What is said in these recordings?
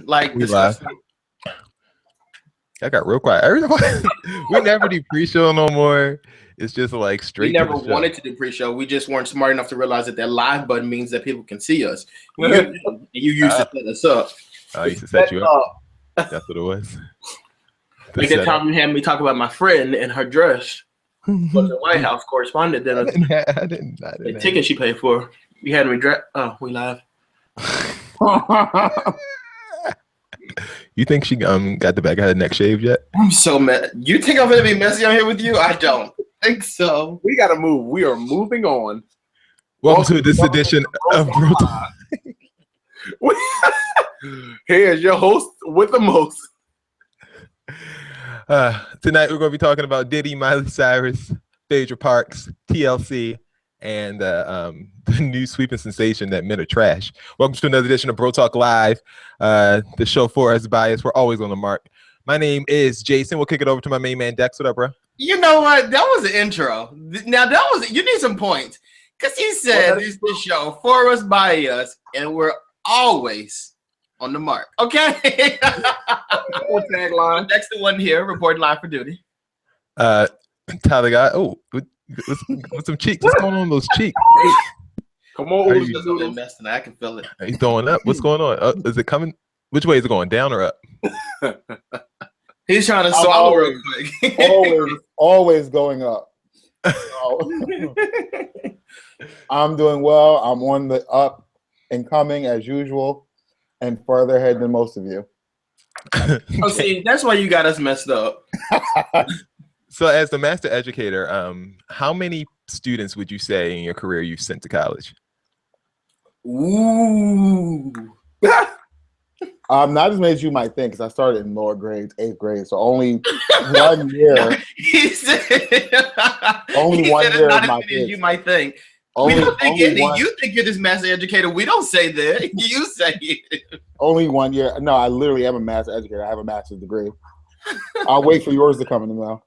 like We live. I got real quiet. We never do pre-show no more. It's just like we straight to never the show. wanted to do pre-show. We just weren't smart enough to realize that that live button means that people can see us. You used to set us up. I used to set you up. That's what it was. Like that time you had me talk about my friend and her dress. Was the White House correspondent dinner. I didn't. The ticket she paid for. You had me dress. Oh, we live. You think she got the back of her neck shaved yet? I'm so mad. You think I'm gonna be messy on here with you? I don't think so. We gotta move. We are moving on. Welcome to this edition of Bro Talk. Here's your host with the most. Tonight we're going to be talking about Diddy, Miley Cyrus, Phaedra Parks, TLC, and the new sweeping sensation that men are trash. Welcome to another edition of Bro Talk Live. The show for us bias. We're always on the mark. My name is Jason. We'll kick it over to my main man Dex. What up, bro? You know what? That was an intro. Now that was you need some points because he said this is the show for us by us, and we're always on the mark. Okay. Tagline. Next to one here, reporting live for duty. Tyler got with some cheeks. What's going on with those cheeks? Come on, I can feel it. He's throwing up. What's going on? Is it coming? Which way is it going? Down or up? He's trying to swallow real quick. always going up. I'm doing well. I'm on the up and coming as usual, and further ahead than most of you. Oh, see, that's why you got us messed up. So, as the master educator, how many students would you say in your career you've sent to college? Ooh. Not as many as you might think, because I started in lower grades, 8th grade, so only 1 year. He said, only 1 year of my kids. You might think. Only, we don't think any. One, you think you're this master educator. We don't say that. You say it. Only 1 year. No, I literally am a master educator. I have a master's degree. I'll wait for yours to come in the mail.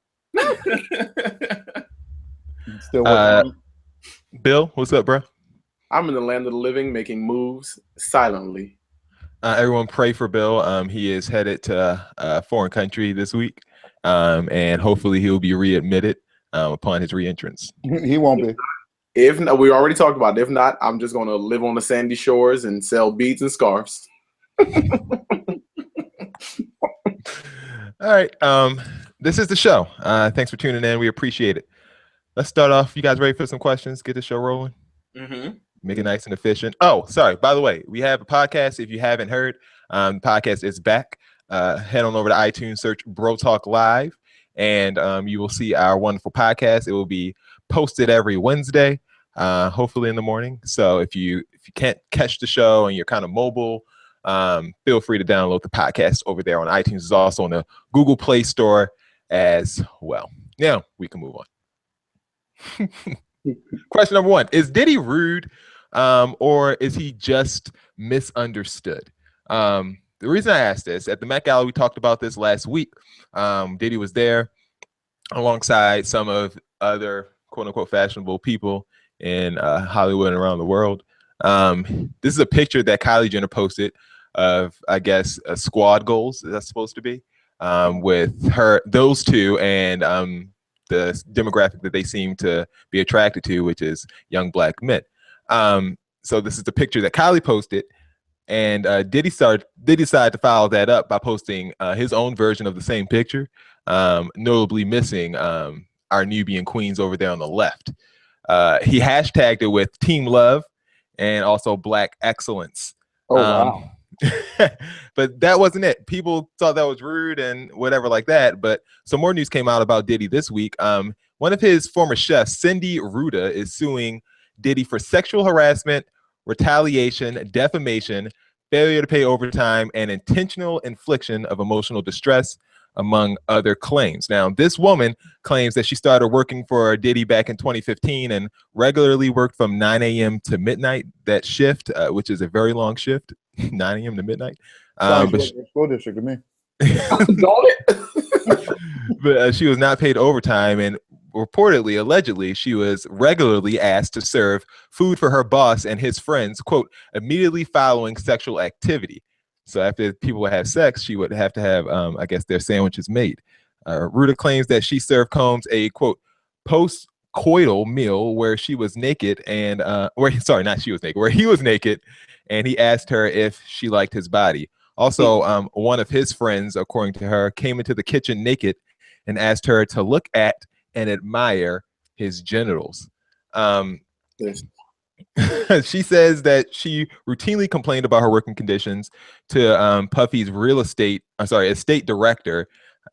Still working. Bill, what's up, bro? I'm in the land of the living, making moves silently. Everyone pray for Bill. He is headed to a foreign country this week, and hopefully he'll be readmitted upon his reentrance. He won't be. If not, we already talked about it. If not, I'm just going to live on the sandy shores and sell beads and scarves. All right. This is the show. Thanks for tuning in. We appreciate it. Let's start off. You guys ready for some questions? Get the show rolling. Mm-hmm. Make it nice and efficient. Oh, sorry. By the way, we have a podcast. If you haven't heard, the podcast is back. Head on over to iTunes, search Bro Talk Live, and you will see our wonderful podcast. It will be posted every Wednesday, hopefully in the morning. So if you can't catch the show and you're kind of mobile, feel free to download the podcast over there on iTunes. It's also on the Google Play Store as well. Now we can move on. Question number 1: is Diddy rude, or is he just misunderstood? The reason I asked this, at the Met Gala, we talked about this last week. Diddy was there alongside some of other quote-unquote fashionable people in Hollywood and around the world. This is a picture that Kylie Jenner posted of, I guess, a squad goals that's supposed to be with those two and the demographic that they seem to be attracted to, which is young black men. So this is the picture that Kylie posted, and Diddy decided to follow that up by posting his own version of the same picture, notably missing our Nubian queens over there on the left. He hashtagged it with Team Love and also Black Excellence. Oh, wow. But that wasn't it. People thought that was rude and whatever like that. But some more news came out about Diddy this week. One of his former chefs, Cindy Ruda, is suing Diddy for sexual harassment, retaliation, defamation, failure to pay overtime, and intentional infliction of emotional distress, among other claims. Now, this woman claims that she started working for Diddy back in 2015 and regularly worked from 9 a.m. to midnight, that shift, which is a very long shift, 9 a.m. to midnight. But school district to me. But she was not paid overtime, and reportedly, allegedly, she was regularly asked to serve food for her boss and his friends, quote, immediately following sexual activity. So after people would have sex, she would have to have, I guess, their sandwiches made. Ruta claims that she served Combs a, quote, post-coital meal where she was naked and, where he was naked, and he asked her if she liked his body. Also, one of his friends, according to her, came into the kitchen naked and asked her to look at and admire his genitals. She says that she routinely complained about her working conditions to Puffy's estate director.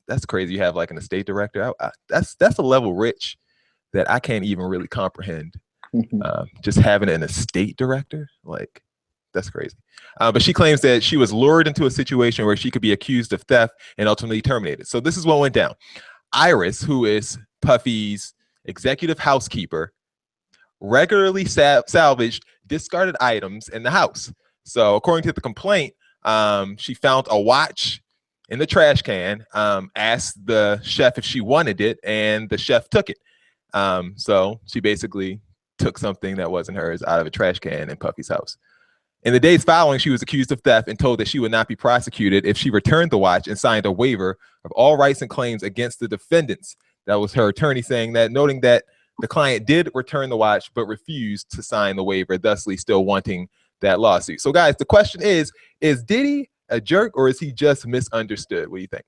That's crazy. You have like an estate director. That's a level rich that I can't even really comprehend. Just having an estate director, like, that's crazy. But she claims that she was lured into a situation where she could be accused of theft and ultimately terminated. So this is what went down. Iris, who is Puffy's executive housekeeper, regularly salvaged discarded items in the house. So according to the complaint, she found a watch in the trash can, asked the chef if she wanted it, and the chef took it. So she basically took something that wasn't hers out of a trash can in Puffy's house. In the days following, she was accused of theft and told that she would not be prosecuted if she returned the watch and signed a waiver of all rights and claims against the defendants. That was her attorney saying that, noting that the client did return the watch but refused to sign the waiver, thusly still wanting that lawsuit. So, guys, the question is Diddy a jerk or is he just misunderstood? What do you think?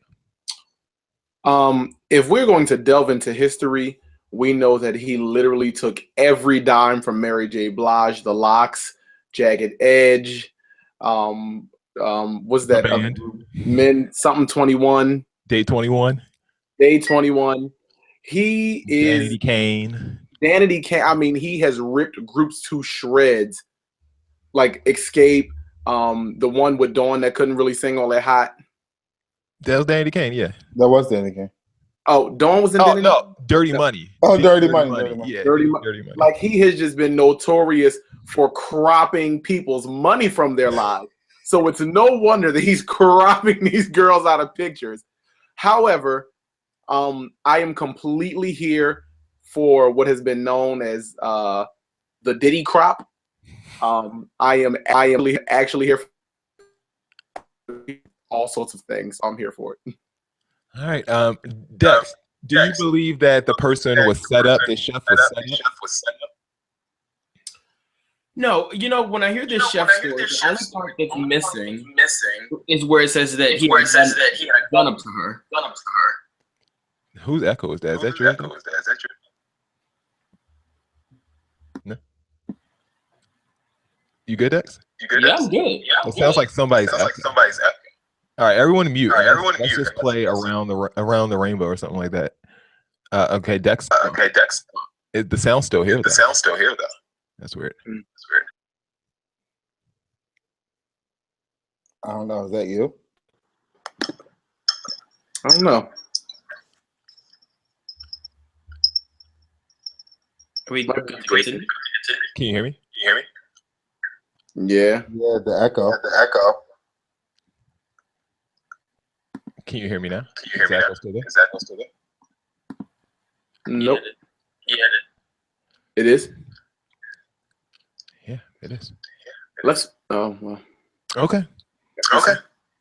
If we're going to delve into history, we know that he literally took every dime from Mary J. Blige, The Lox, Jagged Edge, was that Men something 21, Day 21. He is Danity Kane. I mean, he has ripped groups to shreds, like Escape, the one with Dawn that couldn't really sing all that hot. That was Danity Kane, yeah. That was Danity Kane. Oh, Dawn was in Danity? No, Dirty Money. Oh, Dirty Money. Yeah, Dirty Money. Like, he has just been notorious for cropping people's money from their lives. So it's no wonder that he's cropping these girls out of pictures. However, I am completely here for what has been known as the Diddy crop. I am actually here for all sorts of things. I'm here for it. All right. Dex, do you believe that the person was set up, the chef was set up? No, you know, when I hear this chef story, the only part that's missing is where it says that he had a gun up to her. Whose echo is that? Is that your echo? No. You good, Dex? Yeah, I'm good. It sounds like somebody's echo. All right, everyone mute. Let's just play around the rainbow or something like that. Okay, Dex. The sound's still here. That's weird. I don't know. Is that you? I don't know. Can you hear me? Yeah. Yeah, the echo. Can you hear me now? Is the echo still there? Nope. It is? Yeah, it is. Let's. Oh, well. Okay.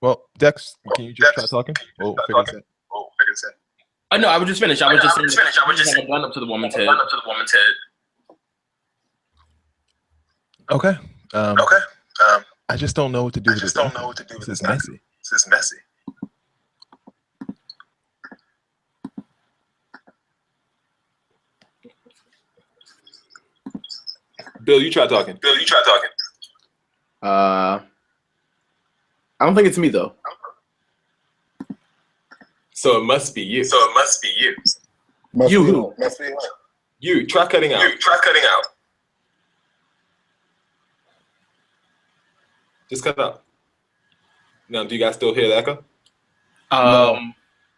Well, Dex, can you just try talking? We'll figure this out. Oh, no, I was just finished. I was just saying a gun up to the woman's head. Okay. I just don't know what to do with this. This is messy. Bill, you try talking. I don't think it's me though. So it must be you. You try cutting out. Just cut out. Now, do you guys still hear the echo?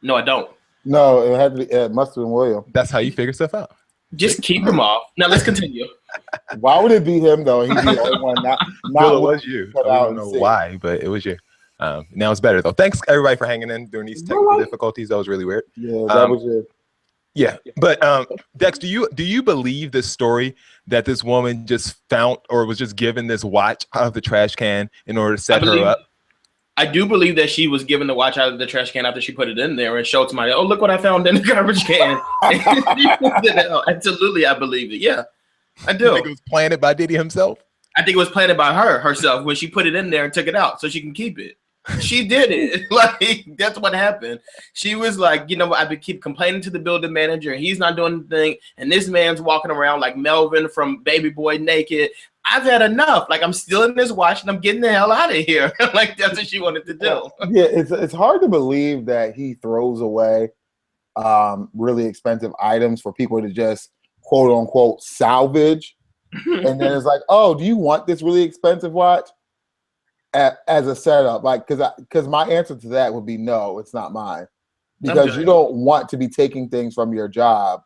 No, I don't. No, it had to be. It must have been William. That's how you figure stuff out. Just keep him off. Now let's continue. Why would it be him though? He's the only one. Not Bill, it was you. I don't know why, but it was you. Now it's better though. Thanks everybody for hanging in during these technical difficulties. That was really weird. Yeah, that was it. Yeah, but Dex, do you believe this story that this woman just found or was just given this watch out of the trash can in order to set her up? I do believe that she was given the watch out of the trash can after she put it in there and showed somebody, oh, look what I found in the garbage can. Absolutely, I believe it. Yeah, I do. You think it was planted by Diddy himself? I think it was planted by herself when she put it in there and took it out so she can keep it. She did it. Like, that's what happened. She was like, you know, I keep complaining to the building manager and he's not doing anything. And this man's walking around like Melvin from Baby Boy naked. I've had enough. Like, I'm still in this watch and I'm getting the hell out of here. Like, that's what she wanted to do. Yeah, it's hard to believe that he throws away really expensive items for people to just quote unquote salvage. And then it's like, oh, do you want this really expensive watch as a setup? Like, because my answer to that would be no, it's not mine. Because you don't want to be taking things from your job,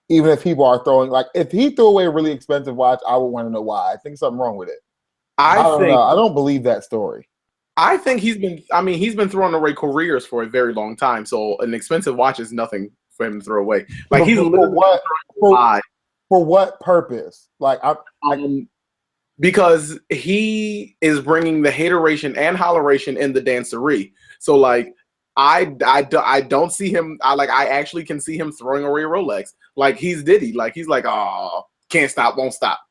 even if people are throwing. Like, if he threw away a really expensive watch, I would want to know why. I think something wrong with it. I don't believe that story. I think he's been throwing away careers for a very long time. So an expensive watch is nothing for him to throw away. Like, he's literally for what purpose? Like, because he is bringing the hateration and holleration in the dancery. So like, I don't see him. I actually can see him throwing away a Rolex. Like, he's Diddy. Like, he's like, oh, can't stop, won't stop.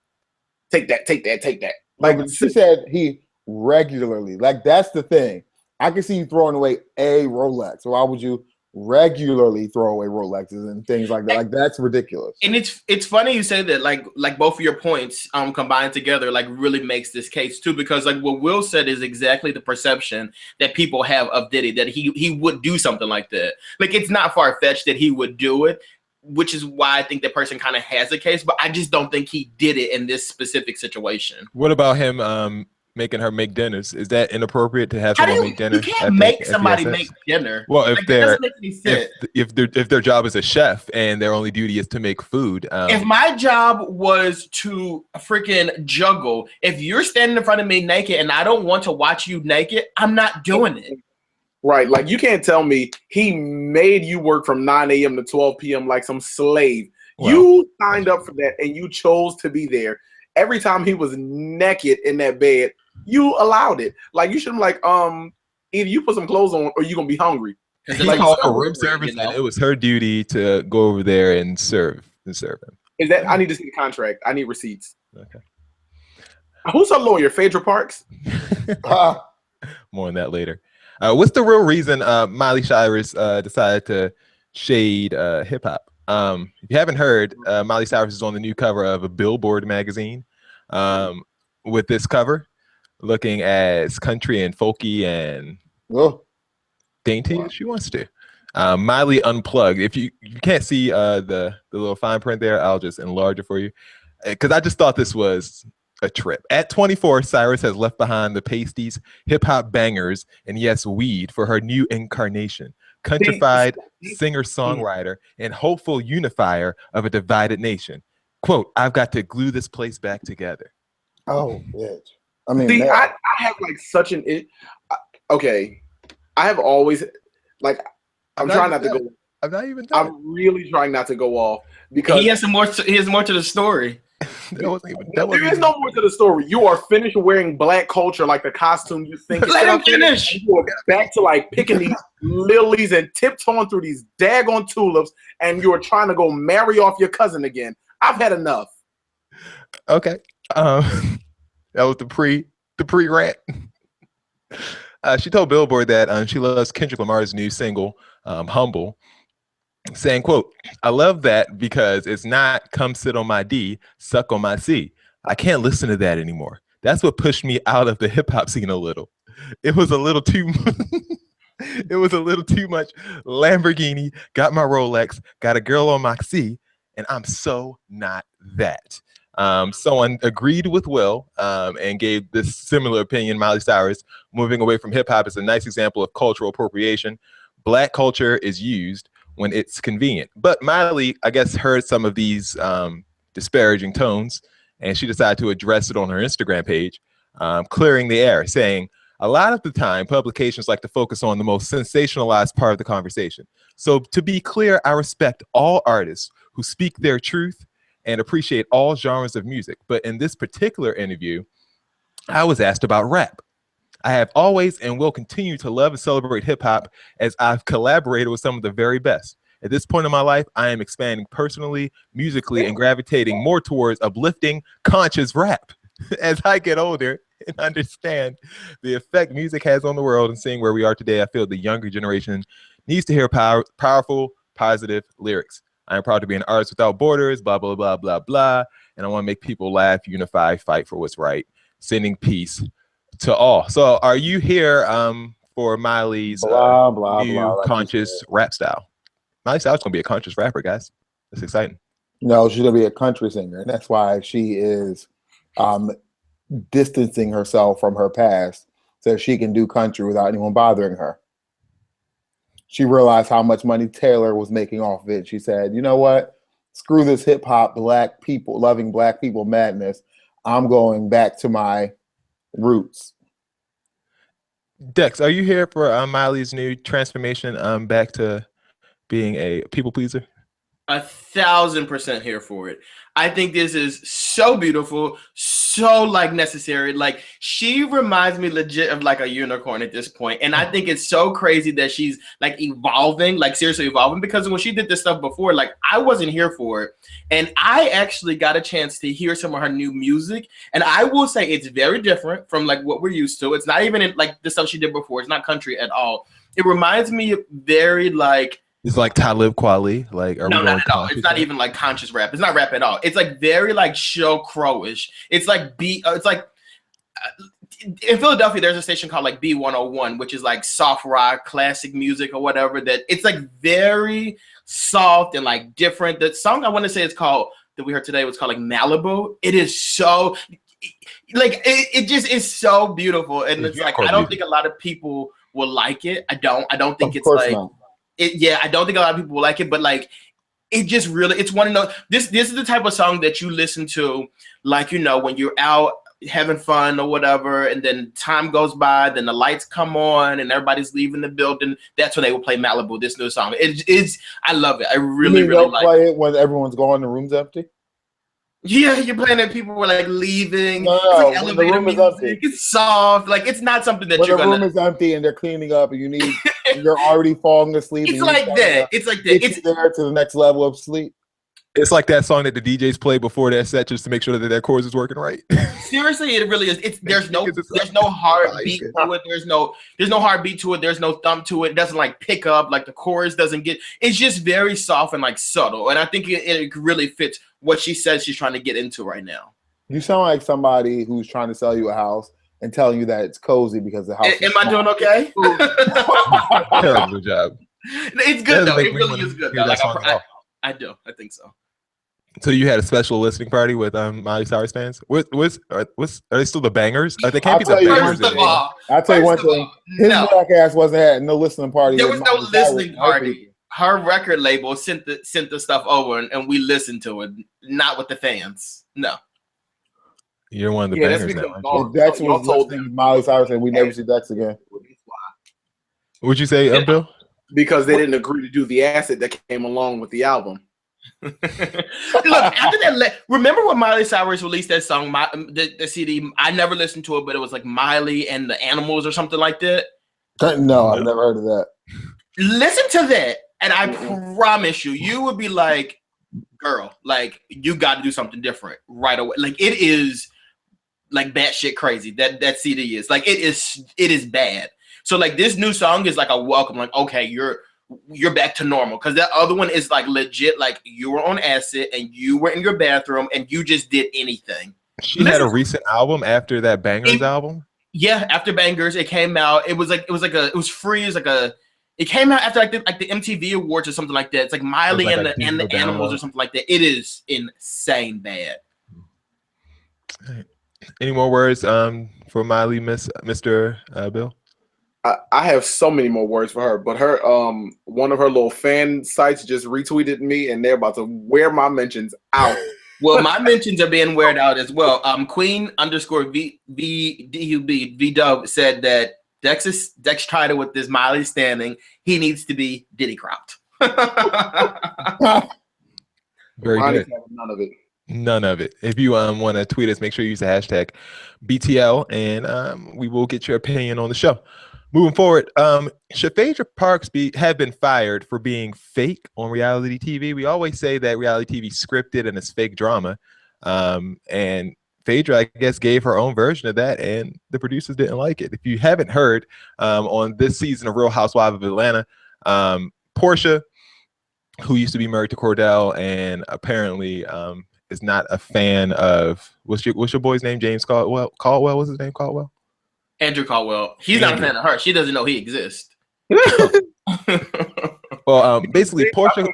Take that, take that, take that. Like, she said, he regularly. Like, that's the thing. I can see you throwing away a Rolex. So why would you regularly throw away Rolexes and things like that? Like, that's ridiculous. And it's funny you say that. Like both of your points combined together like really makes this case too, because like what Will said is exactly the perception that people have of Diddy, that he would do something like that. Like, it's not far-fetched that he would do it, which is why I think that person kind of has a case, but I just don't think he did it in this specific situation. What about him making her make dinners? Is that inappropriate to have someone make dinner? You can't make somebody make dinner. Well, if like, if their job is a chef and their only duty is to make food. If my job was to freaking juggle, if you're standing in front of me naked and I don't want to watch you naked, I'm not doing it. Right. Like, you can't tell me he made you work from 9 a.m. to 12 p.m. like some slave. Well, you signed up for that and you chose to be there. Every time he was naked in that bed, you allowed it. Like, you shouldn't like, either you put some clothes on or you're going to be hungry. He called for room service, and it was her duty to go over there and serve him. Is that, I need to see the contract. I need receipts. Okay. Who's her lawyer? Phaedra Parks? More on that later. What's the real reason Miley Cyrus decided to shade hip hop? If you haven't heard, Miley Cyrus is on the new cover of a Billboard magazine with this cover, looking as country and folky and dainty as she wants to. Miley Unplugged. If you can't see the little fine print there, I'll just enlarge it for you, because I just thought this was a trip. At 24, Cyrus has left behind the pasties, hip-hop bangers, and yes, weed for her new incarnation. Countrified singer-songwriter and hopeful unifier of a divided nation. Quote, I've got to glue this place back together. Oh, bitch. I mean, see, I have like such an okay. I have always like I'm trying not to go. I'm not even done. I'm really trying not to go off because he has some more. He has more to the story. There is no more to the story. You are finished wearing black culture like the costume you think. Let him finish. You are back to like picking these lilies and tiptoeing through these daggone tulips, and you are trying to go marry off your cousin again. I've had enough. Okay. That was the pre rant. She told Billboard that she loves Kendrick Lamar's new single, Humble, saying, quote, I love that because it's not come sit on my D, suck on my C. I can't listen to that anymore. That's what pushed me out of the hip hop scene a little. It was a little too it was a little too much Lamborghini, got my Rolex, got a girl on my C, and I'm so not that. Someone agreed with Will and gave this similar opinion. Miley Cyrus, moving away from hip hop, is a nice example of cultural appropriation. Black culture is used when it's convenient. But Miley, I guess, heard some of these disparaging tones, and she decided to address it on her Instagram page, clearing the air, saying, a lot of the time, publications like to focus on the most sensationalized part of the conversation. So to be clear, I respect all artists who speak their truth and appreciate all genres of music. But in this particular interview, I was asked about rap. I have always and will continue to love and celebrate hip hop as I've collaborated with some of the very best. At this point in my life, I am expanding personally, musically, and gravitating more towards uplifting, conscious rap. As I get older and understand the effect music has on the world and seeing where we are today, I feel the younger generation needs to hear powerful, positive lyrics. I am proud to be an artist without borders, blah, blah, blah, blah, blah. And I want to make people laugh, unify, fight for what's right, sending peace to all. So are you here for Miley's new conscious rap style? Miley Cyrus is going to be a conscious rapper, guys. That's exciting. No, she's going to be a country singer. And that's why she is distancing herself from her past so she can do country without anyone bothering her. She realized how much money Taylor was making off of it. She said, you know what? Screw this hip hop, black people, loving black people madness. I'm going back to my roots. Dex, are you here for Miley's new transformation back to being a people pleaser? 1,000% here for it. I think this is so beautiful, so like necessary. Like she reminds me legit of like a unicorn at this point. And I think it's so crazy that she's like evolving, like seriously evolving, because when she did this stuff before, like I wasn't here for it. And I actually got a chance to hear some of her new music. And I will say it's very different from like what we're used to. It's not even in, like the stuff she did before. It's not country at all. It reminds me of very like, it's like Talib Kweli, like no, not at all. It's not even like conscious rap. It's not rap at all. It's like very like show crowish. It's like it's like in Philadelphia, there's a station called like B101, which is like soft rock, classic music or whatever. That it's like very soft and like different. The song I want to say it's called that we heard today was called like Malibu. It is so like it just is so beautiful, and it's like I don't think a lot of people will like it. I don't think it's like. I don't think a lot of people will like it, but like it just really, it's one of those, this is the type of song that you listen to, like, you know, when you're out having fun or whatever, and then time goes by, then the lights come on and everybody's leaving the building. That's when they will play Malibu, this new song. It's I love it. I really like play it when everyone's gone, the room's empty? Yeah, you're playing it. People were like leaving. No, it's like elevator the room music. Is empty. It's soft. Like it's not something that when you're the room is empty and they're cleaning up, and you need you're already falling asleep. It's like that. It's like that. It's there to the next level of sleep. It's like that song that the DJs play before that set just to make sure that their chords is working right. Seriously, it really is. There's no hard beat to it. There's no hard beat to it. There's no thump to it. It doesn't like pick up, like the chorus doesn't get. It's just very soft and like subtle. And I think it really fits what she says she's trying to get into right now. You sound like somebody who's trying to sell you a house and telling you that it's cozy because the house. Am I doing okay? Terrible job. It's good though. It really is good. Like, I do. I think so. So you had a special listening party with Miley Cyrus fans. Are they still the bangers? They can't be the bangers. I'll tell you one thing. His black ass wasn't had no listening party. There was no listening party. Her record label sent the stuff over and we listened to it, not with the fans. No. You're one of the bangers now. Dex was listening to Miley Cyrus and we never see Dex again. What'd you say, Bill? Because they didn't agree to do the acid that came along with the album. Look, after that, remember when Miley Cyrus released that song, the CD? I never listened to it, but it was like Miley and the Animals or something like that. No, I've never heard of that. Listen to that, and I promise you would be like, girl, like you got to do something different right away. Like it is like batshit crazy. That CD is like it is bad. So like this new song is like a welcome. Like okay, you're back to normal, because that other one is like legit, like you were on acid and you were in your bathroom and you just did anything. She had a recent album after that Bangers album. Yeah, after Bangers, it came out. It was free. It came out after like the MTV Awards or something like that. It's like Miley like and the Animals or something like that. It is insane bad. Any more words for Miley, Mr. Bill? I have so many more words for her, but her one of her little fan sites just retweeted me, and they're about to wear my mentions out. Well, my mentions are being weared out as well. Queen_VDUB said that Dex tried it with this Miley standing. He needs to be Diddy cropped. Very good. None of it. None of it. If you want to tweet us, make sure you use the hashtag BTL, and we will get your opinion on the show. Moving forward, should Phaedra Parks have been fired for being fake on reality TV? We always say that reality TV is scripted and it's fake drama. And Phaedra, I guess, gave her own version of that, and the producers didn't like it. If you haven't heard, on this season of Real Housewives of Atlanta, Portia, who used to be married to Cordell, and apparently is not a fan of what's your boy's name? James Caldwell. Caldwell was his name? Caldwell. Andrew Caldwell. He's not a fan of her. She doesn't know he exists. Well, basically, Portia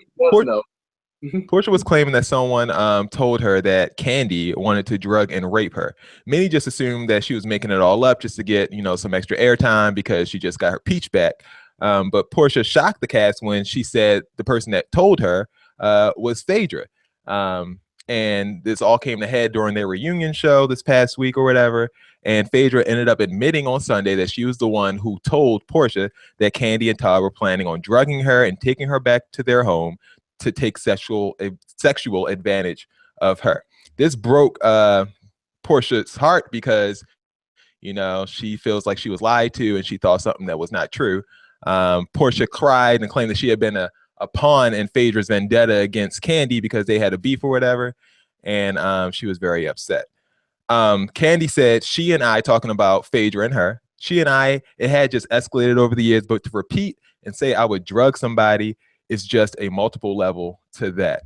was claiming that someone told her that Kandi wanted to drug and rape her. Many just assumed that she was making it all up just to get, some extra airtime because she just got her peach back. But Portia shocked the cast when she said the person that told her was Phaedra. And this all came to head during their reunion show this past week or whatever. And Phaedra ended up admitting on Sunday that she was the one who told Portia that Kandi and Todd were planning on drugging her and taking her back to their home to take sexual advantage of her. This broke Portia's heart because, she feels like she was lied to and she thought something that was not true. Portia cried and claimed that she had been a pawn in Phaedra's vendetta against Kandi because they had a beef or whatever, and she was very upset. Kandi said, she and I, talking about Phaedra and her, she and I, it had just escalated over the years, but to repeat and say I would drug somebody is just a multiple level to that.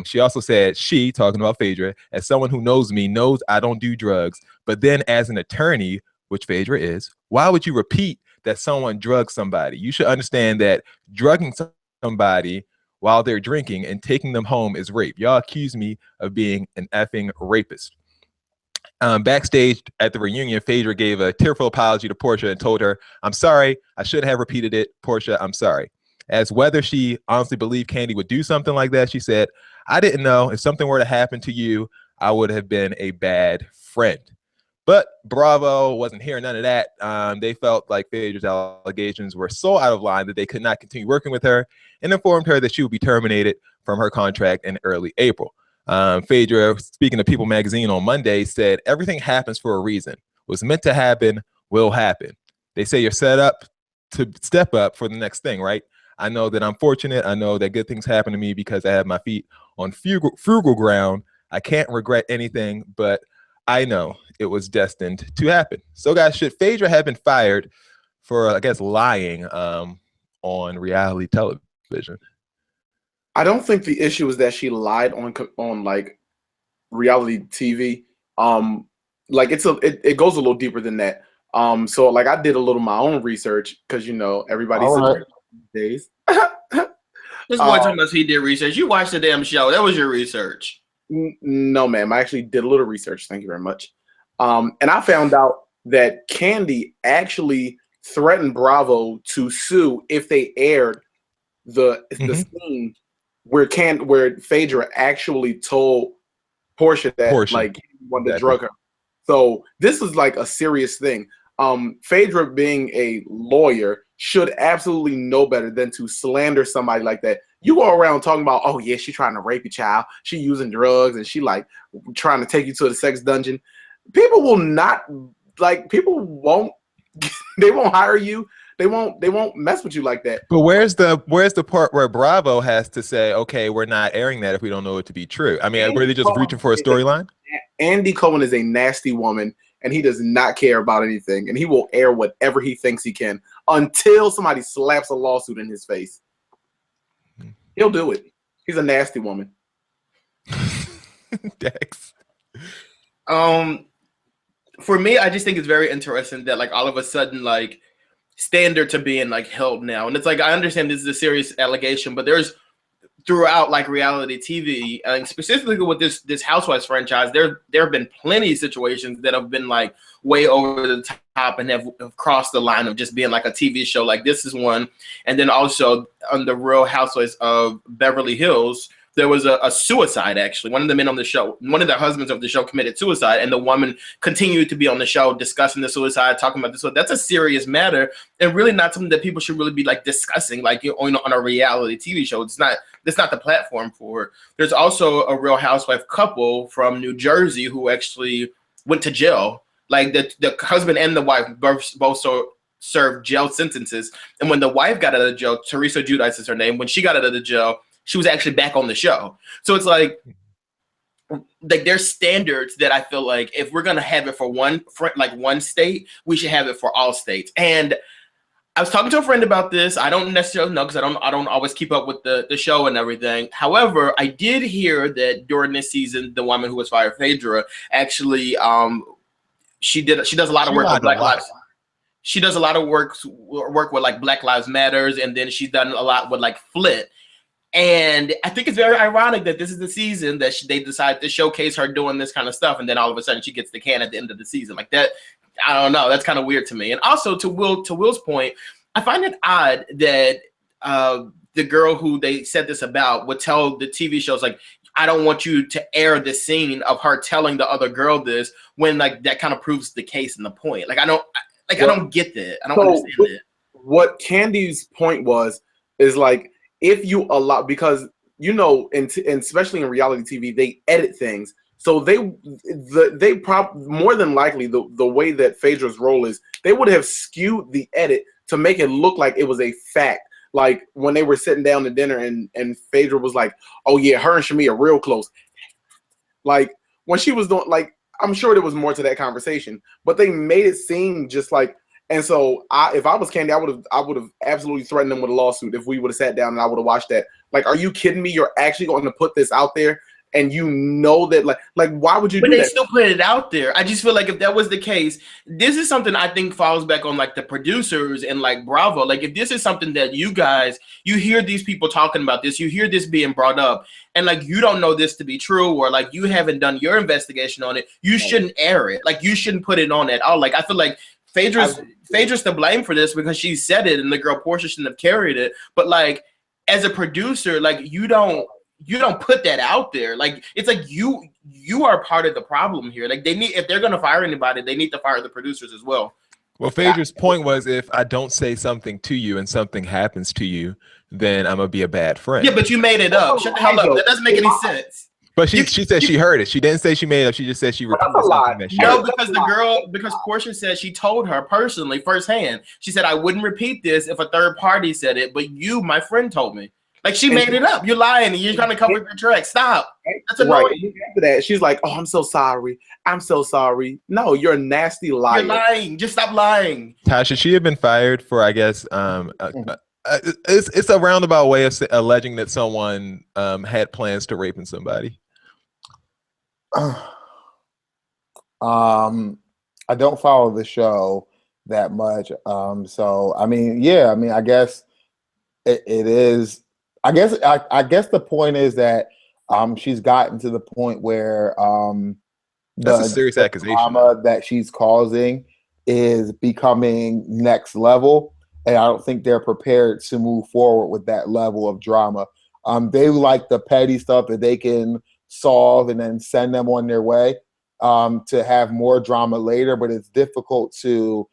She also said, she, talking about Phaedra, as someone who knows me, knows I don't do drugs, but then as an attorney, which Phaedra is, why would you repeat that someone drugs somebody? You should understand that drugging somebody while they're drinking and taking them home is rape. Y'all accuse me of being an effing rapist. Backstage at the reunion, Phaedra gave a tearful apology to Portia and told her, I'm sorry, I should have repeated it. Portia, I'm sorry. As whether she honestly believed Kandi would do something like that, she said, I didn't know. If something were to happen to you, I would have been a bad friend. But Bravo wasn't hearing none of that. They felt like Phaedra's allegations were so out of line that they could not continue working with her and informed her that she would be terminated from her contract in early April. Phaedra, speaking to People magazine on Monday, said, everything happens for a reason. What's meant to happen will happen. They say you're set up to step up for the next thing, right? I know that I'm fortunate. I know that good things happen to me because I have my feet on frugal ground. I can't regret anything, but I know it was destined to happen. So, guys, should Phaedra have been fired for, I guess, lying on reality television? I don't think the issue is that she lied on like reality TV. Like it goes a little deeper than that. So like I did a little my own research because everybody's Right. days. This boy talking about he did research. You watched the damn show. That was your research. No, ma'am. I actually did a little research. Thank you very much. And I found out that Kandi actually threatened Bravo to sue if they aired the scene where Phaedra actually told Portia that like he wanted to drug her. So this is like a serious thing. Phaedra, being a lawyer, should absolutely know better than to slander somebody like that. You go around talking about, oh yeah, she's trying to rape your child, she using drugs, and she like trying to take you to the sex dungeon. People will not people won't they won't hire you. They won't mess with you like that. But where's the part where Bravo has to say, okay, we're not airing that if we don't know it to be true? I mean, were they just reaching for a storyline? Andy Cohen is a nasty woman, and he does not care about anything, and he will air whatever he thinks he can until somebody slaps a lawsuit in his face. He'll do it. He's a nasty woman. Dex. For me, I just think it's very interesting that like all of a sudden like standards are being like held now, and it's like I understand this is a serious allegation, but there's throughout like reality TV, and specifically with this Housewives franchise, there have been plenty of situations that have been like way over the top and have crossed the line of just being like a TV show. Like this is one, and then also on the Real Housewives of Beverly Hills, there was a suicide, actually. One of the men on the show, one of the husbands of the show committed suicide, and the woman continued to be on the show discussing the suicide, talking about this. So that's a serious matter, and really not something that people should really be like discussing, like, you know, on a reality TV show. It's not the platform for it. There's also a Real Housewife couple from New Jersey who actually went to jail. Like the husband and the wife both served jail sentences. And when the wife got out of jail, Teresa Giudice is her name, when she got out of the jail, she was actually back on the show. So it's like there's standards that I feel like if we're gonna have it for one state, we should have it for all states. And I was talking to a friend about this. I don't necessarily know because I don't always keep up with the show and everything. However, I did hear that during this season, the woman who was fired, Phaedra, actually she does a lot of work with Black Lives. She does a lot of work with like Black Lives Matters, and then she's done a lot with like Flit. And I think it's very ironic that this is the season that they decide to showcase her doing this kind of stuff, and then all of a sudden she gets the can at the end of the season. Like that, I don't know. That's kind of weird to me. And also to Will's point, I find it odd that the girl who they said this about would tell the TV shows like, I don't want you to air the scene of her telling the other girl this, when like that kind of proves the case and the point. Like I don't get that. I don't understand that. What Candy's point is like, if you allow, because you know, and especially in reality TV, they edit things. So they more than likely the way that Phaedra's role is, they would have skewed the edit to make it look like it was a fact. Like when they were sitting down to dinner and Phaedra was like, "Oh yeah, her and Shami are real close." Like when she was doing, like, I'm sure there was more to that conversation, but they made it seem just like. And so if I was Candy, I would have absolutely threatened them with a lawsuit if we would have sat down and I would have watched that. Like, are you kidding me? You're actually going to put this out there, and you know that like why would you do that? But they still put it out there. I just feel like if that was the case, this is something I think falls back on like the producers and like Bravo. Like if this is something that you hear these people talking about this, you hear this being brought up, and like you don't know this to be true, or like you haven't done your investigation on it, you shouldn't air it. Like you shouldn't put it on at all. Like I feel like Phaedra's to blame for this because she said it, and the girl Portia shouldn't have carried it. But like as a producer, like you don't put that out there. Like it's like you are part of the problem here. Like if they're gonna fire anybody, they need to fire the producers as well. Well, Phaedra's point was, if I don't say something to you and something happens to you, then I'm gonna be a bad friend. Yeah, but you made it up. Shut the hell up. That doesn't make any sense. But she said she heard it. She didn't say she made it up. She just said she reported something that she heard. No, because Portia said she told her personally, firsthand. She said, I wouldn't repeat this if a third party said it, but you, my friend, told me. Like she made it up. You're lying, and you're trying to cover your tracks. Stop. That's annoying. Right. After that, she's like, "Oh, I'm so sorry. I'm so sorry." No, you're a nasty liar. You're lying. Just stop lying. Tasha, should she have been fired for, I guess, it's a roundabout way of alleging that someone had plans to raping somebody. I don't follow the show that much. So I mean, yeah, I mean, I guess it is. I guess the point is that she's gotten to the point where that's a serious accusation. Drama that she's causing is becoming next level, and I don't think they're prepared to move forward with that level of drama. They like the petty stuff that they can solve and then send them on their way to have more drama later, but it's difficult to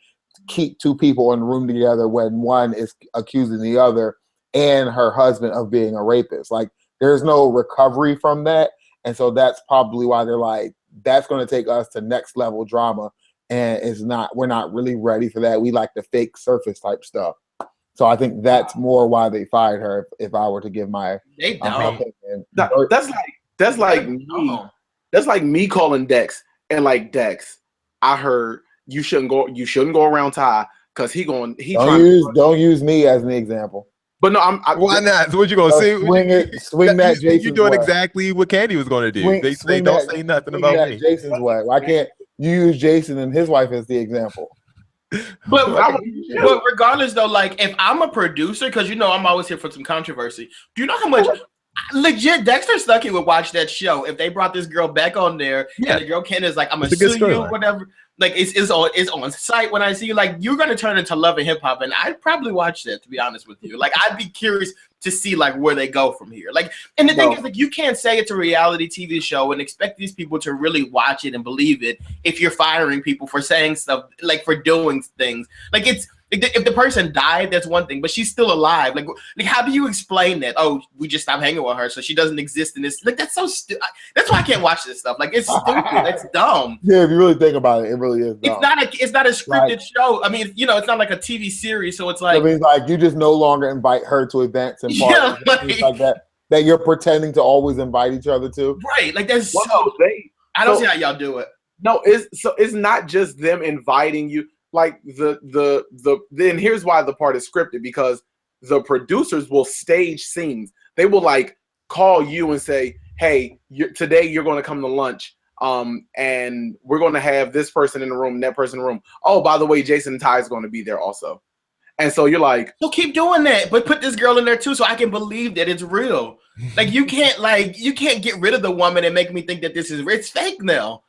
keep two people in the room together when one is accusing the other and her husband of being a rapist. Like there's no recovery from that, and so that's probably why they're like, that's going to take us to next level drama, and we're not really ready for that. We like the fake surface type stuff. So I think that's more why they fired her, if I were to give my opinion. That's like me calling Dex and like, Dex, I heard you shouldn't go around Ty because don't use me as an example. But no, why not? So what you gonna say? Swing that Jason's You're doing way. exactly what Candy was gonna do. They don't say nothing about me. Jason's way. Why can't you use Jason and his wife as the example? But regardless though, like if I'm a producer, because you know I'm always here for some controversy. Do you know how much legit Dexter Stuckey would watch that show if they brought this girl back on there and the girl Candace like, I'm gonna sue you, whatever. Like it's on site when I see you. Like you're gonna turn into Love and Hip Hop, and I'd probably watch that, to be honest with you. Like I'd be curious to see like where they go from here. Like, and the thing is, like, you can't say it's a reality TV show and expect these people to really watch it and believe it if you're firing people for saying stuff, like for doing things. Like, it's if the person died, that's one thing, but she's still alive. Like how do you explain that? Oh, we just stopped hanging with her, so she doesn't exist in this. Like, that's so stupid. That's why I can't watch this stuff. Like, it's stupid. That's dumb. Yeah, if you really think about it, it really is dumb. It's not a scripted show. I mean, it's not like a TV series, so it's like, I mean, like, you just no longer invite her to events and parties and things like that you're pretending to always invite each other to. Right. Like, that's I don't see how y'all do it. No, it's not just them inviting you. Like then here's why the part is scripted, because the producers will stage scenes. They will like call you and say, hey, today you're going to come to lunch. And we're going to have this person in the room, that person in the room. Oh, by the way, Jason Ty is going to be there also. And so you're like, so keep doing that, but put this girl in there too, so I can believe that it's real. Like, you can't get rid of the woman and make me think that it's fake now.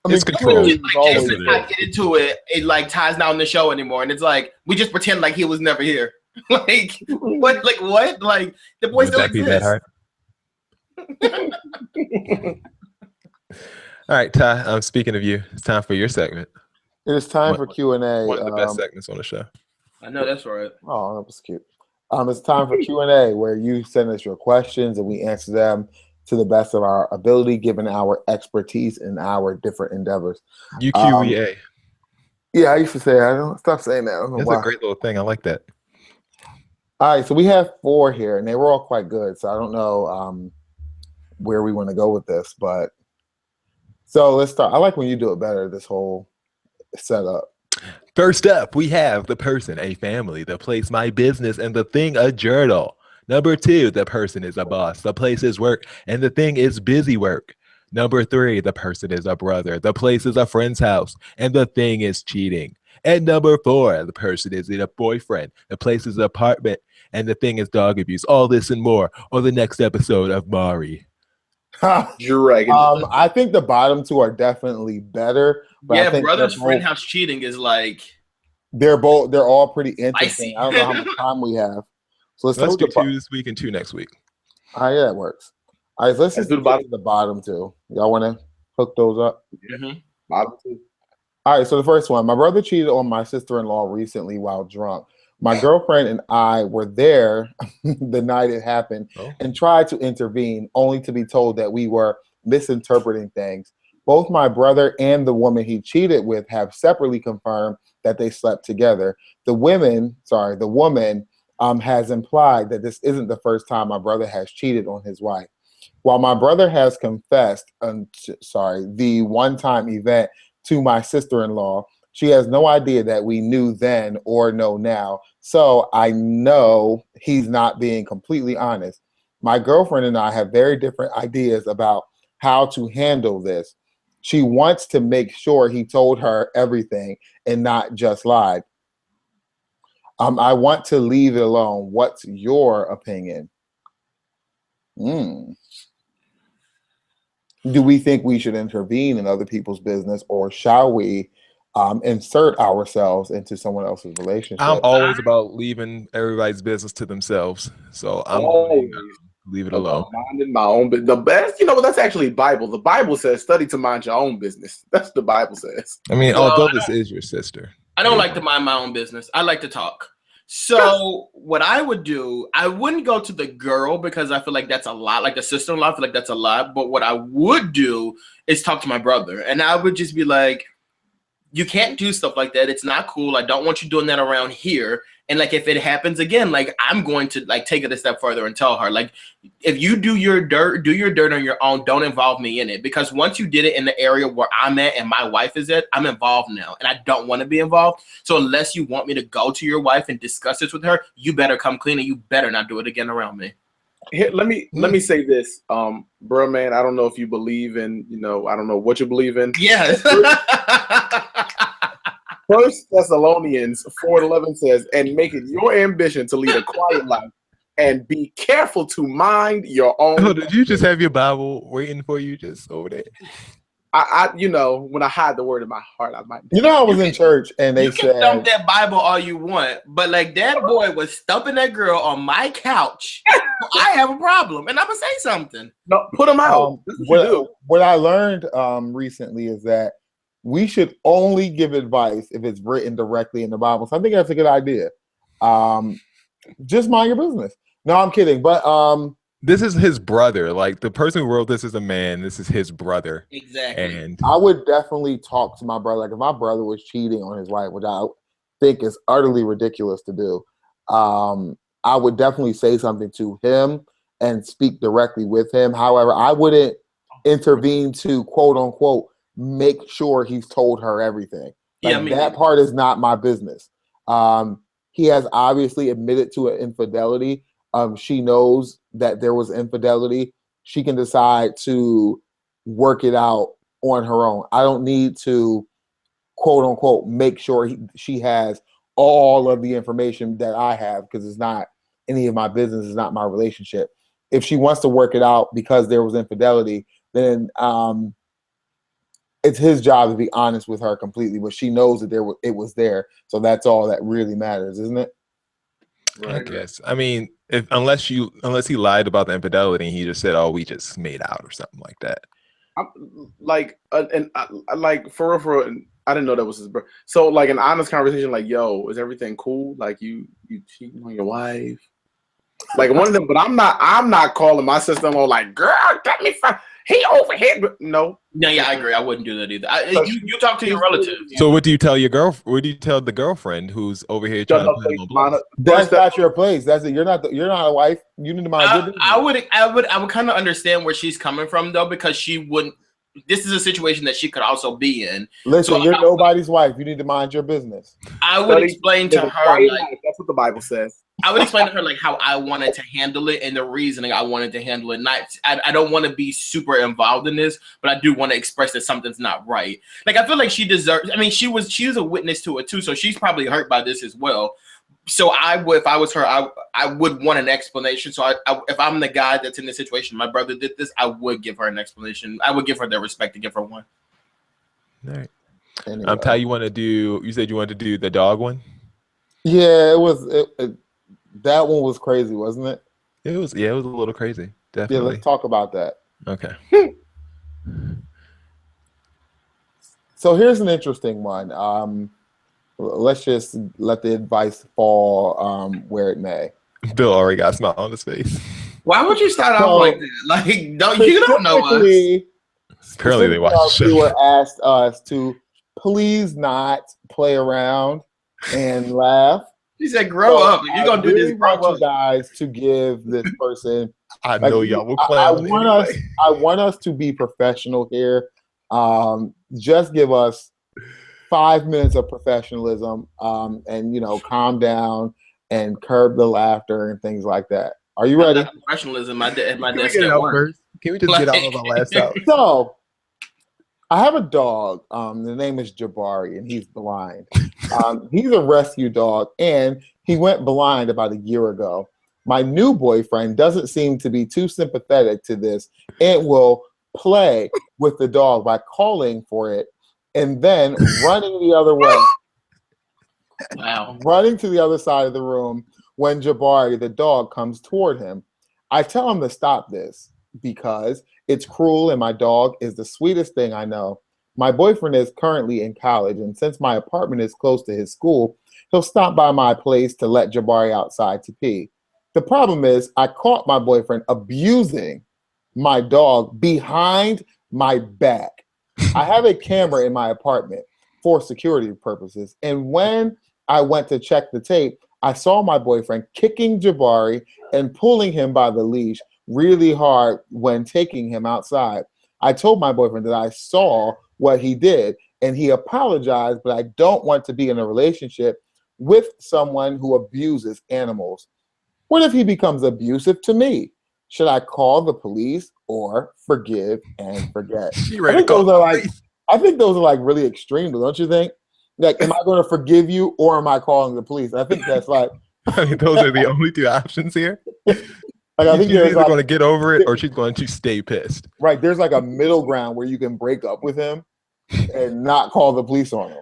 I mean, it's control. Like, Jason Ty get into it, like Ty's not on the show anymore, and it's like we just pretend like he was never here. Like what? Like what? Like the boy still exists. That hard? All right, Ty. I'm speaking of you. It's time for your segment. It is time for Q&A. One of the best segments on the show. I know that's right. Oh, that was cute. It's time for Q&A, where you send us your questions and we answer them to the best of our ability, given our expertise in our different endeavors. UQEA. Yeah, I used to say, I don't stop saying that. That's a great little thing. I like that. All right, so we have 4 here, and they were all quite good. So I don't know where we want to go with this, but so let's start. I like when you do it better, this whole setup. First up, we have the person, a family, the place, my business, and the thing, a journal. Number 2, the person is a boss, the place is work, and the thing is busy work. Number 3, the person is a brother, the place is a friend's house, and the thing is cheating. And number 4, the person is a boyfriend, the place is an apartment, and the thing is dog abuse. All this and more on the next episode of Mari. I think the bottom 2 are definitely better. But yeah, I think brother's friend house cheating is like, they're all pretty interesting. Spicy. I don't know how much time we have. So let's do 2 this week and 2 next week. Oh, yeah, that works. All right, let's just do the bottom 2. Y'all want to hook those up? Mm-hmm. Bottom 2. All right, so the first one. My brother cheated on my sister-in-law recently while drunk. My girlfriend and I were there the night it happened and tried to intervene, only to be told that we were misinterpreting things. Both my brother and the woman he cheated with have separately confirmed that they slept together. The woman has implied that this isn't the first time my brother has cheated on his wife. While my brother has confessed, the one-time event to my sister-in-law, she has no idea that we knew then or know now. So I know he's not being completely honest. My girlfriend and I have very different ideas about how to handle this. She wants to make sure he told her everything and not just lied. I want to leave it alone. What's your opinion? Do we think we should intervene in other people's business, or shall we insert ourselves into someone else's relationship? I'm always about leaving everybody's business to themselves. So I'm going to leave it alone. Minding my own business. The best, that's actually Bible. The Bible says, study to mind your own business. That's what the Bible says. I mean, although this is your sister. I don't like to mind my own business. I like to talk. So what I would do, I wouldn't go to the girl because I feel like that's a lot. Like the sister-in-law, I feel like that's a lot. But what I would do is talk to my brother. And I would just be like, you can't do stuff like that. It's not cool. I don't want you doing that around here. And like, if it happens again, like, I'm going to like take it a step further and tell her, like, if you do your dirt on your own. Don't involve me in it, because once you did it in the area where I'm at and my wife is at, I'm involved now, and I don't want to be involved. So unless you want me to go to your wife and discuss this with her, you better come clean, and you better not do it again around me. Here, let me say this, bro, man. I don't know if you believe in, I don't know what you believe in. Yes. First Thessalonians 4:11 says, and make it your ambition to lead a quiet life and be careful to mind your own. Oh, did you just have your Bible waiting for you just over there? you know, when I hide the word in my heart, I might. You know, I was in church and they You said, can dump that Bible all you want, but like that boy was stumping that girl on my couch. I have a problem, and I'm gonna say something. No, put them out. That's what you do. what I learned recently is that we should only give advice if it's written directly in the Bible. So I think that's a good idea. Just mind your business. No, I'm kidding. But this is his brother. Like the person who wrote this is a man. This is his brother. Exactly. And I would definitely talk to my brother. Like if my brother was cheating on his wife, which I think is utterly ridiculous to do, I would definitely say something to him and speak directly with him. However, I wouldn't intervene to quote unquote make sure he's told her everything. Like, that part is not my business. He has obviously admitted to an infidelity. She knows that there was infidelity. She can decide to work it out on her own. I don't need to quote unquote make sure she has all of the information that I have, because it's not any of my business. It's not my relationship. If she wants to work it out because there was infidelity, then it's his job to be honest with her completely. But she knows that it was there, so that's all that really matters, isn't it? I guess. I mean, unless he lied about the infidelity and he just said, "Oh, we just made out" or something like that. Like for real, I didn't know that was his brother. So like an honest conversation, like, yo, is everything cool? Like you cheating on your wife? Like one of them, but I'm not calling my sister on like, girl, get me he over here. No. Yeah, I agree. I wouldn't do that either. You talk to your relatives. So what do you tell your What do you tell the girlfriend who's over here trying to play on? That's not your place. That's it. You're not a wife. You need to mind. I would kind of understand where she's coming from though, because she wouldn't. This is a situation that she could also be in. Listen, so you're nobody's wife. You need to mind your business. I would explain to her like that's what the Bible says. I would explain to her like how I wanted to handle it and the reasoning I wanted to handle it. I don't want to be super involved in this, but I do want to express that something's not right. Like I feel like she deserves. I mean, she was a witness to it too, so she's probably hurt by this as well. So if I was her, I would want an explanation. So if I'm the guy that's in this situation, my brother did this, I would give her an explanation. I would give her the respect to give her one. All right. Anyway. Ty, you said you wanted to do the dog one? Yeah, it was. That one was crazy, wasn't it? It was a little crazy. Definitely. Yeah, let's talk about that. Okay. So here's an interesting one. Let's just let the advice fall where it may. Bill already got a smile on his face. Why would you start off like that? Like, you don't know us. Apparently they watch the show. Viewer asked us to please not play around and laugh. He said, "Grow up. You're gonna do this. I want you guys to give this person. I know y'all will play. I want us to be professional here. Just give us 5 minutes of professionalism, and calm down and curb the laughter and things like that. Are you ready? Professionalism. My desk Can we just get all of our last out? So, I have a dog. The name is Jabari, and he's blind. He's a rescue dog, and he went blind about a year ago. My new boyfriend doesn't seem to be too sympathetic to this and will play with the dog by calling for it and then running the other way. Wow. Running to the other side of the room when Jabari, the dog, comes toward him. I tell him to stop this because it's cruel and my dog is the sweetest thing I know. My boyfriend is currently in college, and since my apartment is close to his school, he'll stop by my place to let Jabari outside to pee. The problem is I caught my boyfriend abusing my dog behind my back. I have a camera in my apartment for security purposes, and when I went to check the tape, I saw my boyfriend kicking Jabari and pulling him by the leash really hard when taking him outside. I told my boyfriend that I saw what he did, and he apologized, but I don't want to be in a relationship with someone who abuses animals. What if he becomes abusive to me? Should I call the police or forgive and forget? I think those are like really extreme, don't you think? Like, am I going to forgive you or am I calling the police? I think that's like. I mean, those are the only two options here. Like I think she's there's either going to get over it or she's going to stay pissed. Right. There's like a middle ground where you can break up with him and not call the police on him.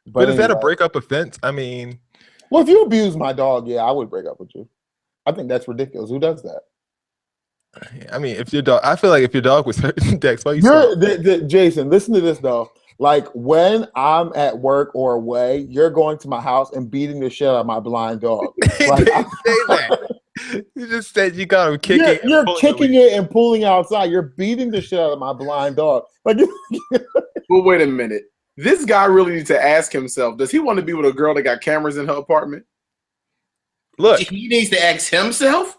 But is that a breakup offense? I mean, well, if you abuse my dog, yeah, I would break up with you. I think that's ridiculous. Who does that? I mean, if your dog, I feel like if your dog was hurt, Dex, why you Jason, listen to this though. Like when I'm at work or away, you're going to my house and beating the shit out of my blind dog. Like, didn't say that. You just said you got him kicking. You're kicking it and pulling outside. You're beating the shit out of my blind dog. Like, well, wait a minute. This guy really needs to ask himself: does he want to be with a girl that got cameras in her apartment? Look, he needs to ask himself.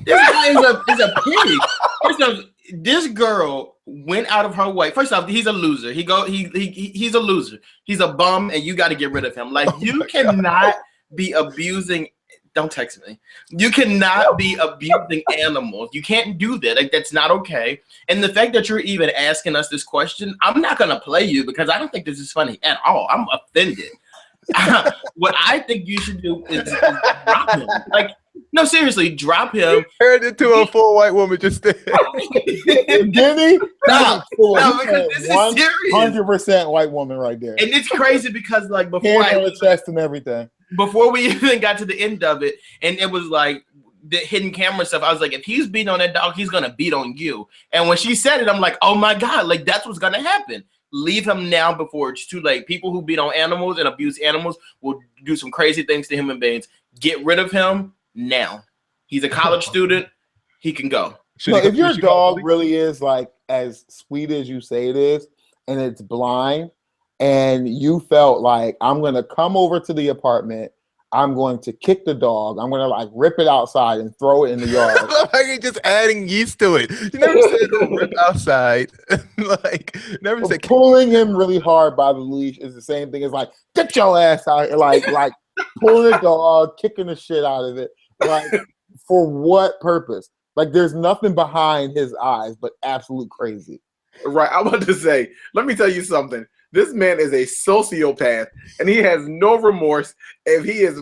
This guy is a pig. First off, this girl went out of her way. First off, he's a loser. He's a loser. He's a bum, and you got to get rid of him. Like you cannot be abusing. Don't text me. You cannot be abusing animals. You can't do that. Like that's not okay. And the fact that you're even asking us this question, I'm not gonna play you because I don't think this is funny at all. I'm offended. What I think you should do is drop him. Like, no, seriously, drop him. Turned into a full white woman just then. Did he? No, because this is serious. 100% white woman right there. And it's crazy because like before Hand on the chest and everything. Before we even got to the end of it, and it was like the hidden camera stuff, I was like, if he's beating on that dog, he's gonna beat on you. And when she said it, I'm like, oh my God, like that's what's gonna happen. Leave him now before it's too late. People who beat on animals and abuse animals will do some crazy things to human beings. Get rid of him now. He's a college student. He can go. No, if your dog really is like as sweet as you say it is, and it's blind, and you felt like I'm going to come over to the apartment, I'm going to kick the dog, I'm going to like rip it outside and throw it in the yard. Like you're just adding yeast to it. You never said rip outside. Like never said pulling him really hard by the leash is the same thing as like get your ass out. Like pulling the dog, kicking the shit out of it. Like for what purpose? Like there's nothing behind his eyes but absolute crazy. Right. I want to say, let me tell you something. This man is a sociopath, and he has no remorse if he is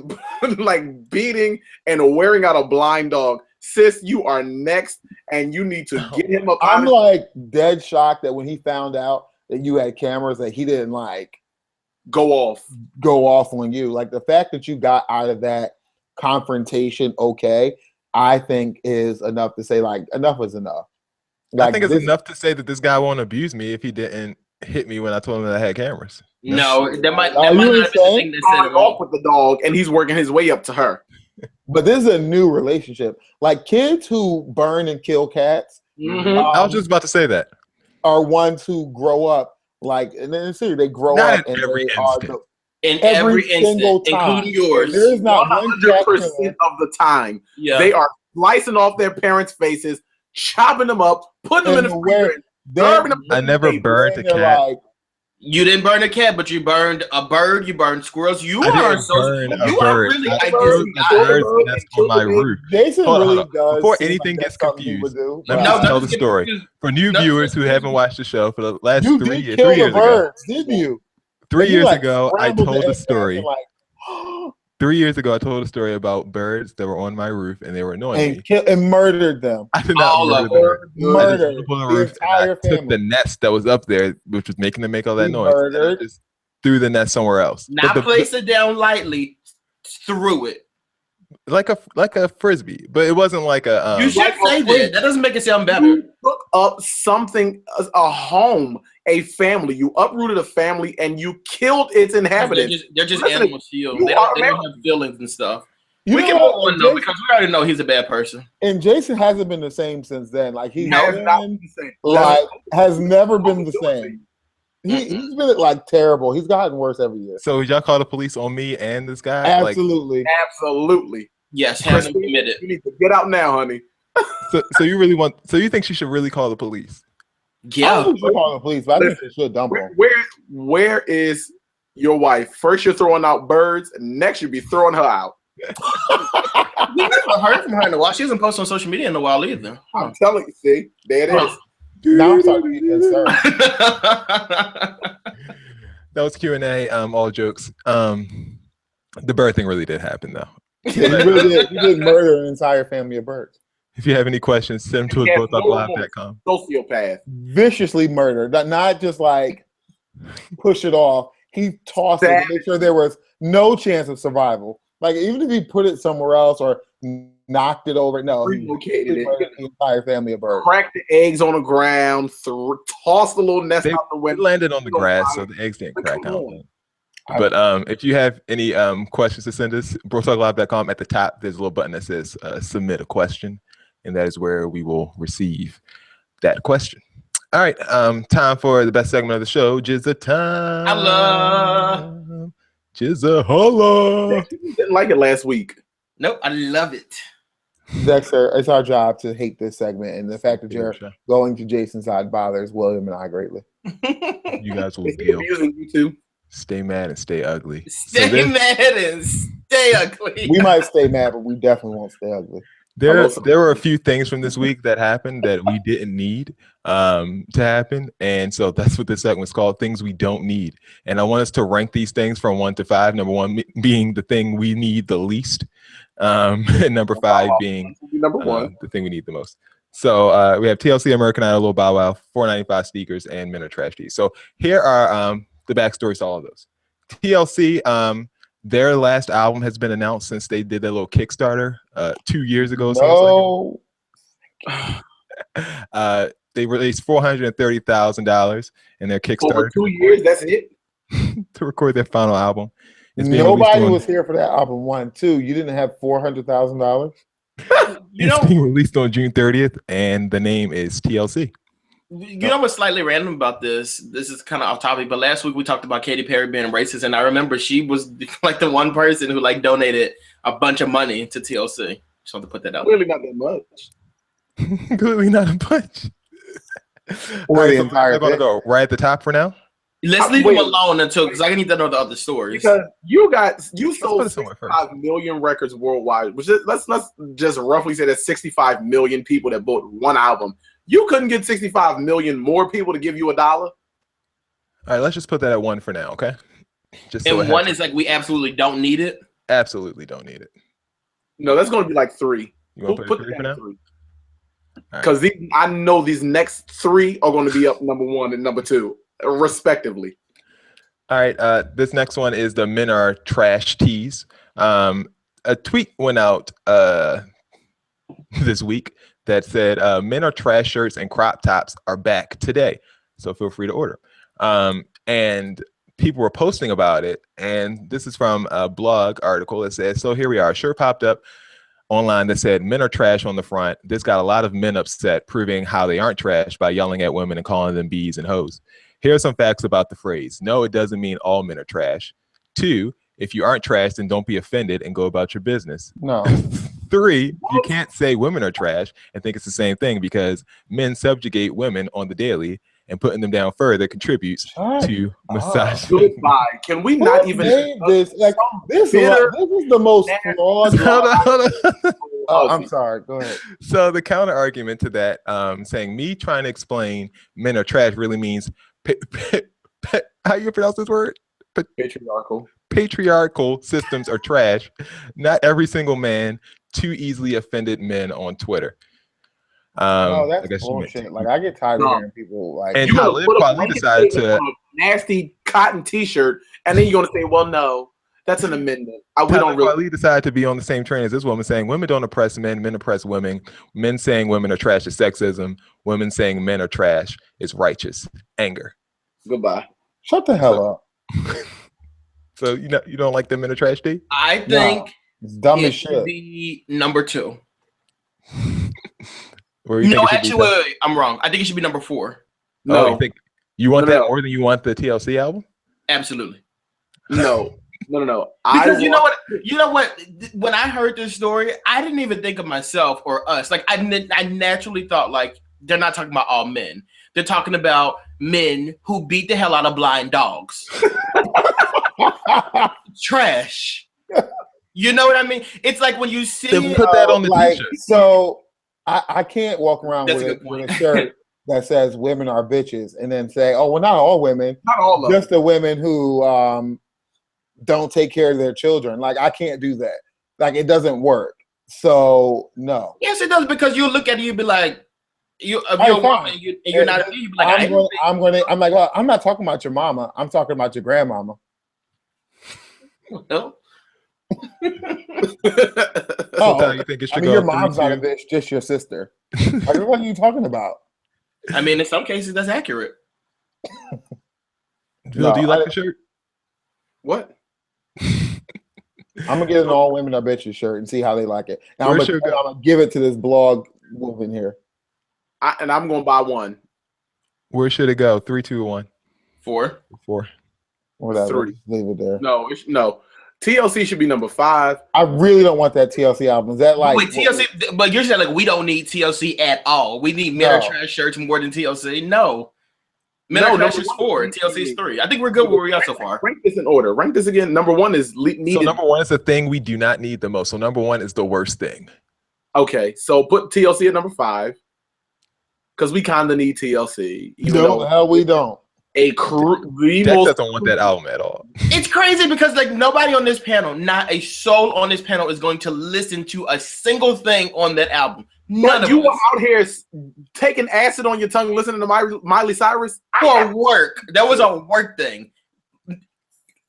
like beating and wearing out a blind dog. Sis, you are next, and you need to get him up. I'm like dead shocked that when he found out that you had cameras, that he didn't like go off on you. Like the fact that you got out of that confrontation, okay, I think is enough to say like enough is enough. Like, I think it's enough to say that this guy won't abuse me if he didn't hit me when I told him that I had cameras. No, that might not be the thing that set him off with the dog, and he's working his way up to her. But this is a new relationship. Like kids who burn and kill cats. I was just about to say that. Are ones who grow up like, and then seriously, they grow not up in and every they are instant. In every instant, including yours. There is not 100% of the time. Yeah. They are slicing off their parents' faces, chopping them up, putting them in the freezer. I never burned a cat. Like, you didn't burn a cat, but you burned a bird. You burned squirrels. You are burn a you bird. are really I burned a bird's nest on my roof. Jason really does. Before anything gets confused, let me just tell the story for new viewers who haven't watched the show for the last 3 years. 3 years ago, didn't you? 3 years ago, I told a story. 3 years ago, I told a story about birds that were on my roof and they were annoying me. And murdered them. I did not murder them. Murdered the entire family. Took the nest that was up there, which was making them make all that noise. And I just threw the nest somewhere else. Not place it down lightly. Threw it like a frisbee, but it wasn't like a. You should say that. That doesn't make it sound better. You took up something, a home, a family. You uprooted a family and you killed its inhabitants. They're just animals to you. They don't have feelings and stuff. We can move on though, because we already know he's a bad person. And Jason hasn't been the same since then. Like he has never been the same. He's been like terrible. He's gotten worse every year. So y'all call the police on me and this guy? Absolutely. Absolutely. Yes, have him committed. You need to get out now, honey. So you really want? So you think she should really call the police? Yeah, I think she should call the police, but I think she should dump him. Where is your wife? First, you're throwing out birds. Next, you'll be throwing her out. We never heard from her in a while. She hasn't posted on social media in a while either. I'm telling you, see, there it is. Now I'm starting to get concerned. That was Q&A. All jokes. The bird thing really did happen though. Yeah, you did murder an entire family of birds. If you have any questions, send them to us both at live.com. Sociopath. Viciously murdered, not just like push it off. He tossed it to make sure there was no chance of survival. Like even if he put it somewhere else or knocked it over, no, he relocated it. The entire family of birds. Cracked the eggs on the ground, tossed the little nest out the window. It landed on the grass, so the eggs didn't crack out. But if you have any questions to send us, brotalklive.com, at the top there's a little button that says submit a question, and that is where we will receive that question. All right, time for the best segment of the show, Jizza Time. Holla. Jizza holla. Didn't like it last week. Nope, I love it. Dexter, it's our job to hate this segment, and the fact that you're going to Jason's side bothers William and I greatly. You guys will deal. You too. Stay mad and stay ugly. Stay mad and stay ugly. We might stay mad, but we definitely won't stay ugly. There were a few things from this week that happened that we didn't need to happen, and so that's what this segment's called, Things We Don't Need. And I want us to rank these things from 1 to 5. Number 1 being the thing we need the least, and number 5 being number 1, the thing we need the most. So we have TLC, American Idol, Lil Bow Wow, 495 sneakers, and Men Are Trash Tees. So here are the backstories to all of those. TLC, their last album has been announced since they did their little Kickstarter 2 years ago. No. They released $430,000 in their Kickstarter. Over 2 years, that's it? To record their final album. Nobody was here for that album 1, 2. You didn't have $400,000. It's being released on June 30th, and the name is TLC. You know what's slightly random about this? This is kind of off topic, but last week we talked about Katy Perry being racist, and I remember she was like the one person who like donated a bunch of money to TLC. Just want to put that out. Clearly not that much. Clearly not a bunch. Or the entire I'm gonna go right at the top for now. Let's leave him alone until, because I need to know the other stories. Because you sold 65 million records worldwide, which is, let's just roughly say there's 65 million people that bought one album. You couldn't get 65 million more people to give you $1. All right, let's just put that at 1 for now, okay? Just and 1 is like we absolutely don't need it. Absolutely don't need it. No, that's going to be like 3. You want to put it 3 for now? Because I know these next 3 are going to be up number 1 and number 2, respectively. All right, this next one is the Men Are Trash Tees. A tweet went out this week that said Men Are Trash shirts and crop tops are back today, so feel free to order. And people were posting about it, and this is from a blog article that says, so here we are, a shirt popped up online that said men are trash on the front. This got a lot of men upset, proving how they aren't trash by yelling at women and calling them bees and hoes. Here are some facts about the phrase. No, it doesn't mean all men are trash. 2, if you aren't trash, then don't be offended and go about your business. No. 3, you can't say women are trash and think it's the same thing, because men subjugate women on the daily, and putting them down further contributes to misogyny. Goodbye. Can we not even this? Like this is the most flawed. Hold on. I'm sorry. Go ahead. So the counter argument to that, saying me trying to explain men are trash really means how you pronounce this word? Patriarchal systems are trash. Not every single man. Too easily offended men on Twitter. That's bullshit. Like I get tired of hearing people like. And Kweli decided to nasty cotton T-shirt, and then you're gonna say, "Well, no, that's an amendment." Kweli decided to be on the same train as this woman, saying women don't oppress men, men oppress women. Men saying women are trash is sexism. Women saying men are trash is righteous anger. Goodbye. Shut the hell up. So you don't like the men are trash, D? I think it's dumb as shit. Should be number 2. No, actually, wait, I'm wrong. I think it should be number 4. No, you think you want that more than you want the TLC album? Absolutely. No. Because you know what? When I heard this story, I didn't even think of myself or us. Like I naturally thought like they're not talking about all men. They're talking about men who beat the hell out of blind dogs. Trash. You know what I mean? It's like when you see put that on the t-shirt. So I can't walk around with a shirt that says women are bitches and then say, oh, well, not all women. Not all of just the women who don't take care of their children. Like I can't do that. Like it doesn't work. So no. Yes, it does, because you look at it, you be like, you're a Right, woman, and you're not a man. You be like, I'm like, well, I'm not talking about your mama. I'm talking about your grandmama. No. Oh, you think it should I mean, go your mom's 3-2? not a bitch, just your sister. Like, what are you talking about? I mean, in some cases, that's accurate. Bill, do you like the shirt? What? I'm gonna get an all women I bet you shirt and see how they like it. And I'm gonna give it to this blog woman here. And I'm gonna buy one. Where should it go? 3, 2, 1. 4. Whatever. 3. Leave it there. No. TLC should be number 5. I really don't want that TLC album. Is that like wait, TLC? But you're saying like we don't need TLC at all. We need Men Are Trash shirts more than TLC. No. Men Are Trash is 4. TLC is 3. I think we're good where we are so far. Rank this in order. Rank this again. Number 1 is needed. So number 1 is the thing we do not need the most. So number 1 is the worst thing. Okay, so put TLC at number 5 because we kind of need TLC. No, the hell we don't. Dex doesn't want that album at all. It's crazy because like nobody on this panel, not a soul on this panel is going to listen to a single thing on that album. None of you us. were out here taking acid on your tongue listening to Miley Cyrus for work. That was a work thing.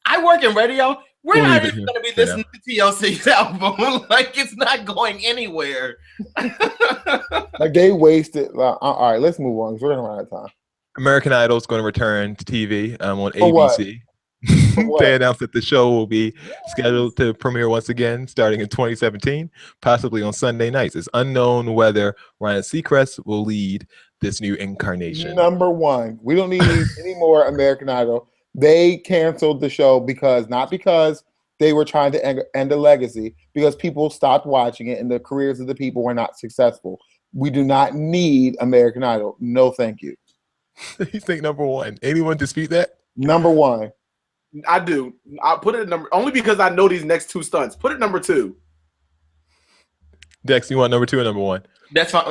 I work in radio. We're not even going to be listening to TLC's album. Like it's not going anywhere. Like they wasted. All right, let's move on because we're gonna run out of time. American Idol is going to return to TV on ABC. They announced that the show will be scheduled to premiere once again starting in 2017, possibly on Sunday nights. It's unknown whether Ryan Seacrest will lead this new incarnation. Number 1, we don't need any more American Idol. They canceled the show not because they were trying to end a legacy, because people stopped watching it and the careers of the people were not successful. We do not need American Idol. No, thank you. You think number 1? Anyone dispute that? Number 1. I do. I'll put it at number only because I know these next 2 stunts. Put it number 2. Dex, you want number 2 or number 1? That's fine.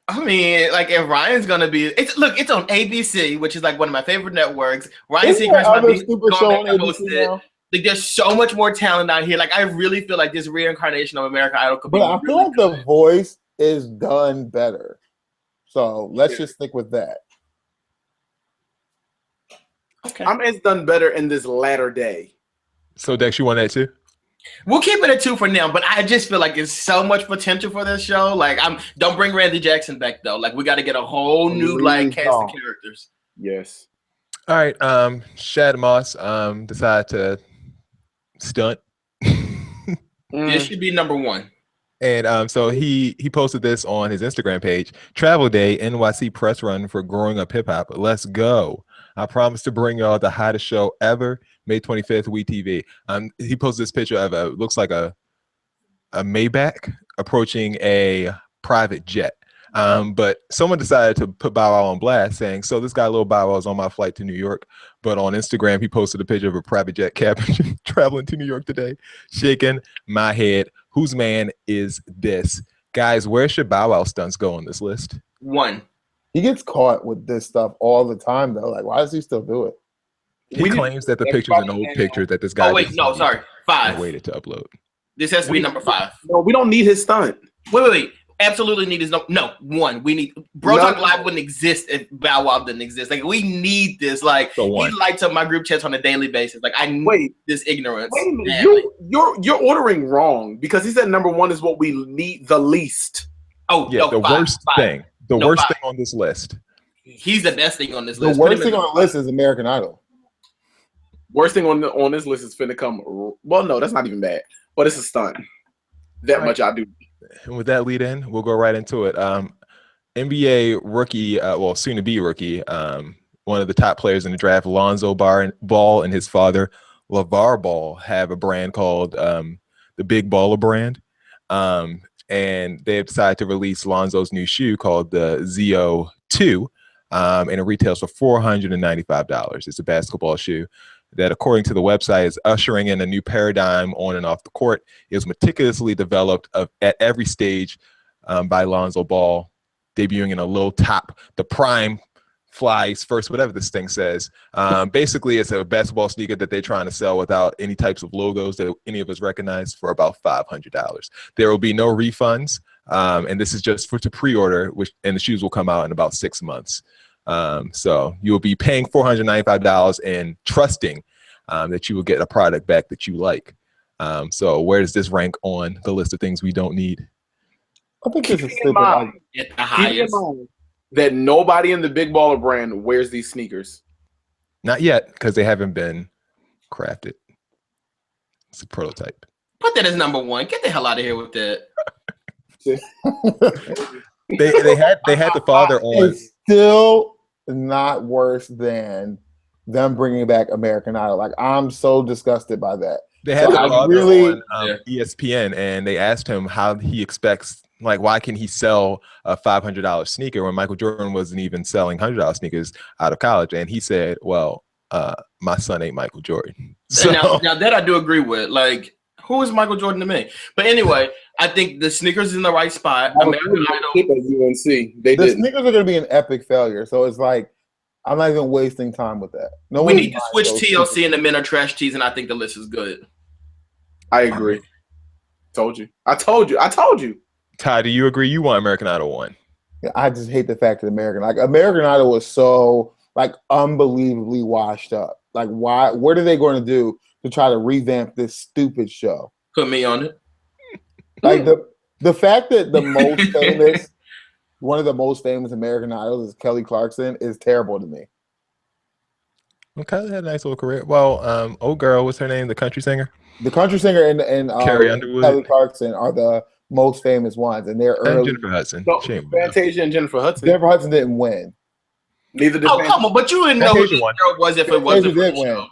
I mean, like if Ryan's gonna be, it's on ABC, which is like one of my favorite networks. Ryan Seacrest might be going back to host it. Like there's so much more talent out here. Like I really feel like this reincarnation of American Idol could be. But I feel like The Voice is done better. So let's just stick with that. Okay. It's done better in this latter day. So Dex, you want that too? We'll keep it at 2 for now, but I just feel like there's so much potential for this show. Like don't bring Randy Jackson back though. Like we got to get a whole new cast of characters. Yes. All right. Shad Moss decided to stunt. This should be number 1. And so he posted this on his Instagram page. Travel Day, NYC press run for Growing Up Hip Hop. Let's go. I promise to bring y'all the hottest show ever. May 25th, WeTV. He posted this picture of looks like a Maybach approaching a private jet. But someone decided to put Bow Wow on blast, saying, "So this guy, Lil Bow Wow, is on my flight to New York." But on Instagram, he posted a picture of a private jet captain traveling to New York today. Shaking my head. Whose man is this? Guys, where should Bow Wow stunts go on this list? 1. He gets caught with this stuff all the time, though. Like, why does he still do it? He claims that the picture's an old picture that this guy. Oh, wait, no, sorry. 5. Waited to upload. This has to be number 5. No, we don't need his stunt. Wait. Absolutely need his no 1. We need Bro Talk Live wouldn't exist if Bow Wow didn't exist. Like we need this. Like he lights up my group chats on a daily basis. Like I need this ignorance. Wait a minute, you're ordering wrong because he said number 1 is what we need the least. Oh yeah, no, the 5, worst 5. thing. The worst thing on this list. He's the best thing on this list. The worst thing on the list is American Idol. Worst thing on this list is finna come. Well, no, that's not even bad, but it's a stunt. That much I do. And with that lead in, we'll go right into it. NBA rookie, soon to be rookie, one of the top players in the draft, Lonzo Ball, and his father, LeVar Ball, have a brand called the Big Baller brand. And they have decided to release Lonzo's new shoe called the ZO2, and it retails for $495. It's a basketball shoe that, according to the website, is ushering in a new paradigm on and off the court. It was meticulously developed at every stage by Lonzo Ball, debuting in a low top, the prime flies first, whatever this thing says. Basically, it's a basketball sneaker that they're trying to sell without any types of logos that any of us recognize for about $500. There will be no refunds, and this is just to pre-order, and the shoes will come out in about 6 months. So you will be paying $495 and trusting that you will get a product back that you like. So where does this rank on the list of things we don't need? I think this is Keep in mind that nobody in the Big Baller brand wears these sneakers. Not yet, because they haven't been crafted. It's a prototype. Put that as number one. Get the hell out of here with that. they had the father on. It's still not worse than them bringing back American Idol. Like, I'm so disgusted by that. They had the father on ESPN, and they asked him how he expects, like, why can he sell a $500 sneaker when Michael Jordan wasn't even selling $100 sneakers out of college? And he said, well, my son ain't Michael Jordan. So now that I do agree with. Like, who is Michael Jordan to me? But anyway, I think the sneakers is in the right spot. American Idol. UNC. The sneakers are going to be an epic failure. So it's like, I'm not even wasting time with that. We need to switch TLC and the men are trash tees, and I think the list is good. I agree. I told you. Ty, do you agree? You want American Idol 1? I just hate the fact that American Idol was so unbelievably washed up. Like, why? What are they going to do to try to revamp this stupid show? Put me on it. Like the fact that the most famous, one of the most famous American Idols is Kelly Clarkson is terrible to me. Well, Kelly had a nice little career. Well, old girl, what's her name? The country singer. The country singer and Carrie Underwood, Kelly Clarkson are the most famous ones, and they're early. Jennifer Hudson. So, Fantasia and Jennifer Hudson. Jennifer Hudson didn't win. Neither did. Come on, but you didn't know who this girl was if it wasn't for the show.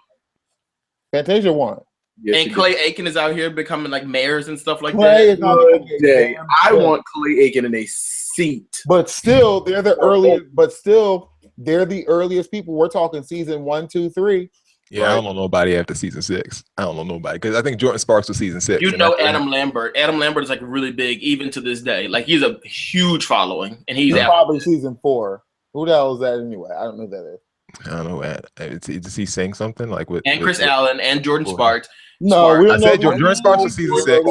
Fantasia won. Yes, and Clay Aiken is out here becoming like mayors and stuff like Clay that. I want Clay Aiken in a seat. But still, they're the earliest. But still, they're the earliest people. We're talking season 1, 2, 3. Yeah, right? I don't know nobody after season 6. I don't know nobody because I think Jordan Sparks was season 6. You know Adam Lambert. Adam Lambert is like really big even to this day. Like he's a huge following, and he's probably season 4. Who the hell is that anyway? I don't know who that is. I don't know. Does he sing something like with Chris Allen and Jordan Sparks? No, we don't I said Jordan Sparks was season 6.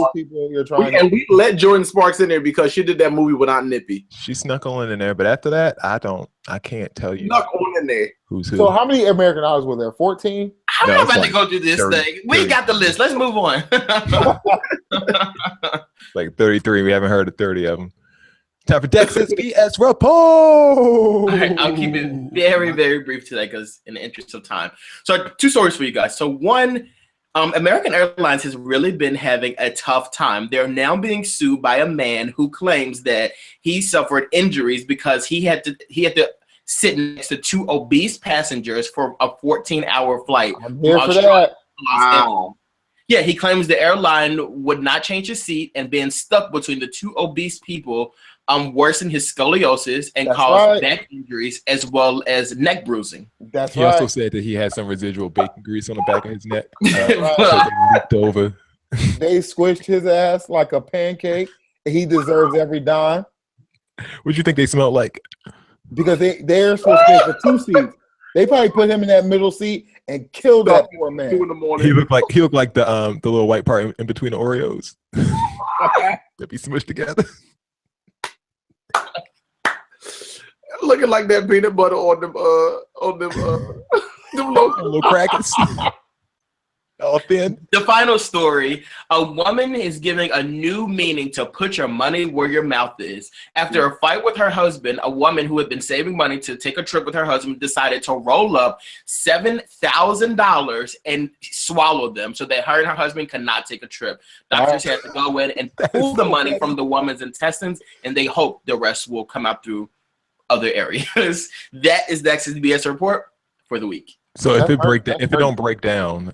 And we let Jordan Sparks in there because she did that movie with Aunt Nippy. She snuck on in there, but after that, I can't tell you. Snuck on in there. Who's who? So how many American Idols were there? 14? I'm not about to go through this thing. We got the list. Let's move on. Like 33. We haven't heard of 30 of them. Time for Dex's BS report. All right, I'll keep it very, very brief today because in the interest of time. So 2 stories for you guys. So one, American Airlines has really been having a tough time. They're now being sued by a man who claims that he suffered injuries because he had to sit next to 2 obese passengers for a 14-hour flight. I'm here for that. Wow. Yeah, he claims the airline would not change his seat, and being stuck between the 2 obese people worsened his scoliosis and caused back injuries as well as neck bruising. He also said that he had some residual bacon grease on the back of his neck. Leaked over. They squished his ass like a pancake. He deserves every dime. What do you think they smelled like? Because they're supposed to pay for 2 seats. They probably put him in that middle seat and killed that poor man. 2 in the morning. He looked like the little white part in between the Oreos. That be smushed together. Looking like that peanut butter on them little crackers. All thin. The final story, a woman is giving a new meaning to put your money where your mouth is. After a fight with her husband, a woman who had been saving money to take a trip with her husband decided to roll up $7,000 and swallow them so that her and her husband could not take a trip. Doctors had to go in and pull the money from the woman's intestines, and they hope the rest will come out through other areas. That is the BS report for the week. So if it don't break down,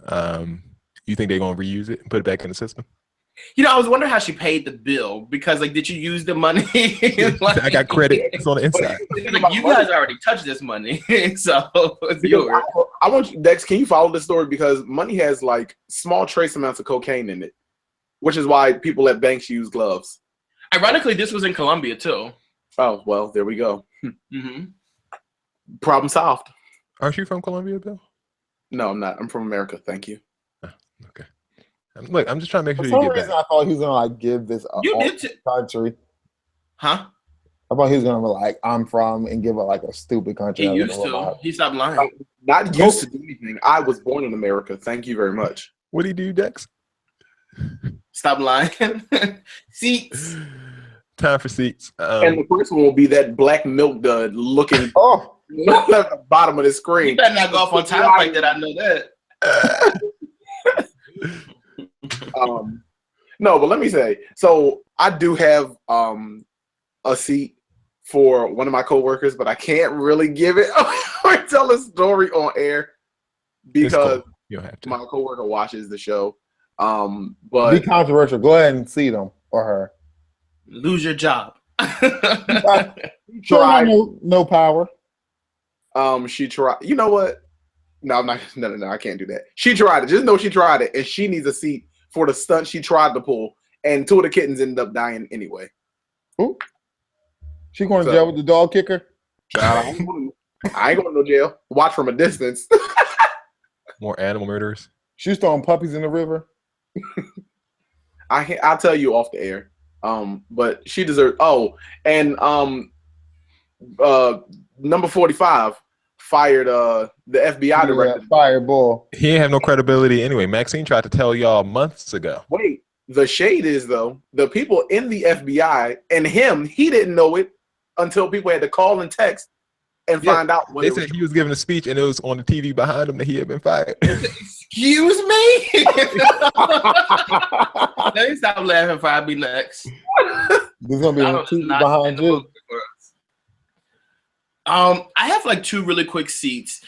you think they're gonna reuse it and put it back in the system? You know, I was wondering how she paid the bill because, like, did you use the money? Like, I got credit. It's on the inside. Like, you guys already touched this money, so it's yours. I want you, Dex. Can you follow this story because money has like small trace amounts of cocaine in it, which is why people at banks use gloves. Ironically, this was in Colombia too. Oh well, there we go. Mm-hmm. Problem solved. Aren't you from Colombia, Bill? No, I'm not. I'm from America. Thank you. Oh, okay. Look, I'm just trying to make For sure some you get reason, back. I thought he was gonna like give this You did too. country. Huh? I thought he was gonna be like, I'm from, and give it like a stupid country. He used to. He stopped lying. Not used to do anything. I was born in America. Thank you very much. What do you do, Dex? Stop lying. Seats. Time for seats. And the first one will be that black milk dud looking Oh, at the bottom of the screen. You better not go off on time like that. I know that. No, but let me say, so I do have a seat for one of my coworkers, but I can't really give it or tell a story on air because cool. You don't have to. my coworker watches the show. be But controversial. Go ahead and see them or her. Lose your job. tried. No power. She tried. You know what? No, I'm not. No, I can't do that. She tried it. Just know she tried it, and she needs a seat for the stunt she tried to pull. And two of the kittens ended up dying anyway. Ooh. She going to jail with the dog kicker? I ain't going to no jail. Watch from a distance. More animal murderers. She's throwing puppies in the river. I'll tell you off the air. But she deserves. Oh, and number 45 fired the FBI director. Fireball. He didn't have no credibility anyway. Maxine tried to tell y'all months ago. Wait, the shade is though the people in the FBI and him. He didn't know it until people had to call and text and find out. They said he was giving a speech and it was on the TV behind him that he had been fired. Excuse me? Let me stop laughing before I be next. There's gonna be a TV behind you. I have like two really quick seats.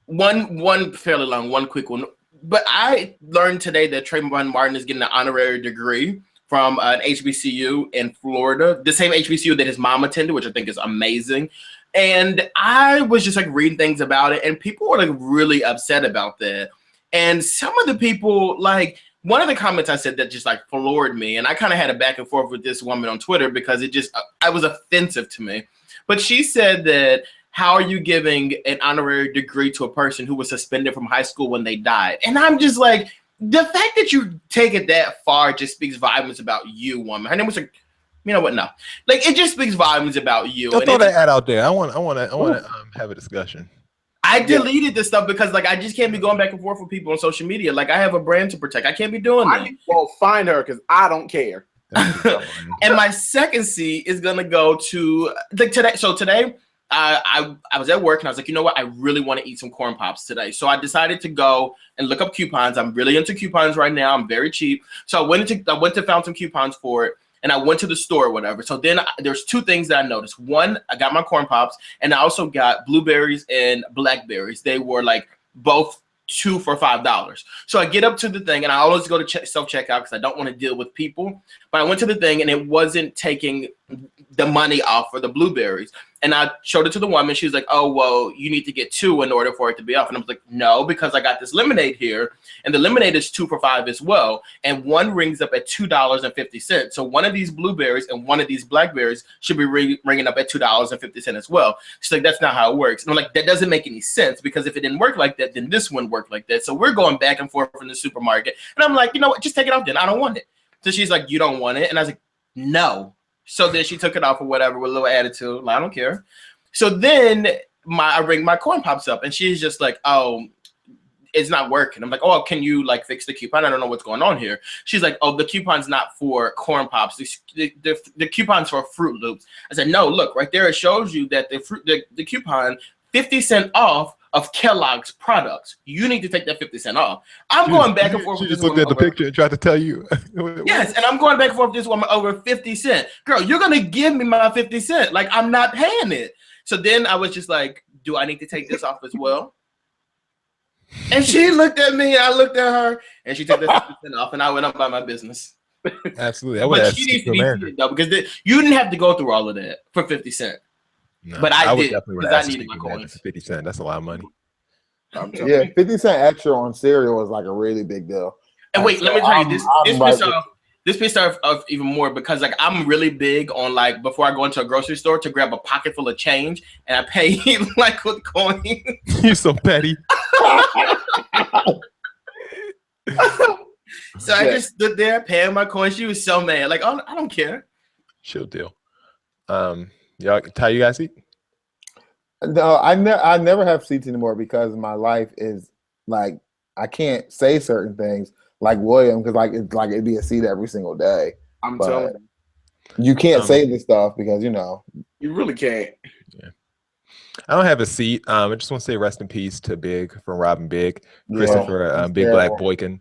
One fairly long, one quick one. But I learned today that Trayvon Martin is getting an honorary degree from an HBCU in Florida, the same HBCU that his mom attended, which I think is amazing. And I was just like reading things about it, and people were like really upset about that. And some of the people, like one of the comments I said that just like floored me, and I kind of had a back and forth with this woman on Twitter because it was offensive to me. But she said that, how are you giving an honorary degree to a person who was suspended from high school when they died? And I'm just like, the fact that you take it that far just speaks volumes about you, woman. Her name was like, you know what? No, like it just speaks volumes about you. Don't throw that ad out there. I want to have a discussion. I deleted this stuff because like I just can't be going back and forth with people on social media. Like I have a brand to protect. I can't be doing that. Well, find her because I don't care. And my second seat is gonna go to like today. So today, I was at work and I was like, you know what? I really want to eat some corn pops today. So I decided to go and look up coupons. I'm really into coupons right now. I'm very cheap. So I went to found some coupons for it. And I went to the store or whatever. So then there's two things that I noticed. One, I got my corn pops, and I also got blueberries and blackberries. They were like both 2 for $5. So I get up to the thing, and I always go to self-checkout because I don't want to deal with people. But I went to the thing, and it wasn't taking the money off for the blueberries. And I showed it to the woman. She was like, oh, well, you need to get 2 in order for it to be off. And I was like, no, because I got this lemonade here. And the lemonade is 2 for $5 as well. And one rings up at $2.50. So one of these blueberries and one of these blackberries should be ringing up at $2.50 as well. She's like, that's not how it works. And I'm like, that doesn't make any sense, because if it didn't work like that, then this one worked like that. So we're going back and forth from the supermarket. And I'm like, you know what? Just take it off then. I don't want it. So she's like, you don't want it? And I was like, no. So then she took it off or whatever with a little attitude. Like, I don't care. So then I ring my coin pops up, and she's just like, oh, it's not working. I'm like, oh, can you like fix the coupon? I don't know what's going on here. She's like, oh, the coupon's not for corn pops. The coupon's for Fruit Loops. I said, no, look, right there it shows you that the coupon 50 cents off of Kellogg's products. You need to take that 50 cents off. I'm going back and forth with this this woman. She just looked at the picture and tried to tell you. Yes, and I'm going back and forth with this woman over 50 cents. Girl, you're going to give me my 50 cents. Like, I'm not paying it. So then I was just like, do I need to take this off as well? And she looked at me, I looked at her, and she took that 50 cents off, and I went up by my business. Absolutely. But she needs to be seated, though, because you didn't have to go through all of that for 50 cents. No, but I would did, definitely because I ask needed you my to imagine coins. for 50 cents. That's a lot of money. Yeah, 50 cent extra on cereal is like a really big deal. And wait, let me tell you, this pissed her off even more because like I'm really big on like before I go into a grocery store to grab a pocket full of change and I pay like with coins. You're so petty. So I just stood there paying my coins. She was so mad. Like, oh, I don't care. Chill deal. Y'all, Ty, you guys eat? No, I never have seats anymore because my life is like I can't say certain things like William because like it's like it'd be a seat every single day. I'm telling you can't say this stuff because you know you really can't. Yeah. I don't have a seat. I just want to say rest in peace to Big from Robin Big, Christopher Big Black Boykin.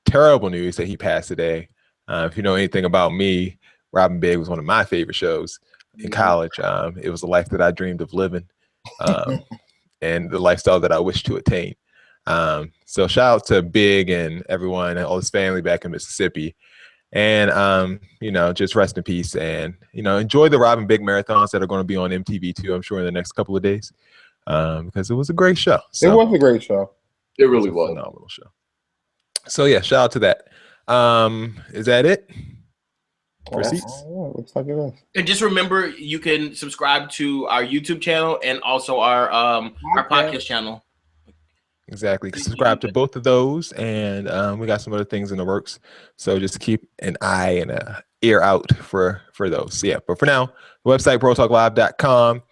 Terrible news that he passed today. If you know anything about me, Robin Big was one of my favorite shows in college. It was a life that I dreamed of living, and the lifestyle that I wish to attain. So shout out to Big and everyone and all his family back in Mississippi. And you know, just rest in peace and you know, enjoy the Robin Big marathons that are going to be on MTV too, I'm sure, in the next couple of days. Because it was a great show. So, it was a great show. It really was a phenomenal show. So yeah, shout out to that. Is that it? Receipts? Looks like it is. And just remember, you can subscribe to our YouTube channel and also our podcast channel. Exactly. Subscribe to both of those, and we got some other things in the works. So just keep an eye and an ear out for those. So yeah, but for now, the website brotalklive.com,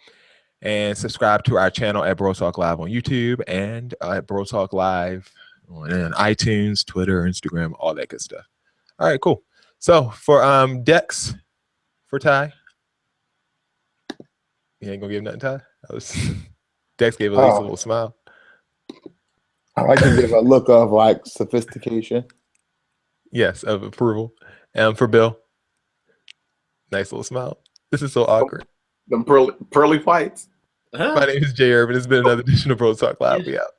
and subscribe to our channel at Bro Talk Live on YouTube and at Bro Talk Live on iTunes, Twitter, Instagram, all that good stuff. All right, cool. So for Dex, for Ty, you ain't gonna give nothing, Ty? Dex gave at least a little smile. I like to give a look of like sophistication. Yes, of approval. For Bill, nice little smile. This is so awkward. Them pearly whites. My name is Jay Urban. It's been another edition of Bro Talk Live. We out.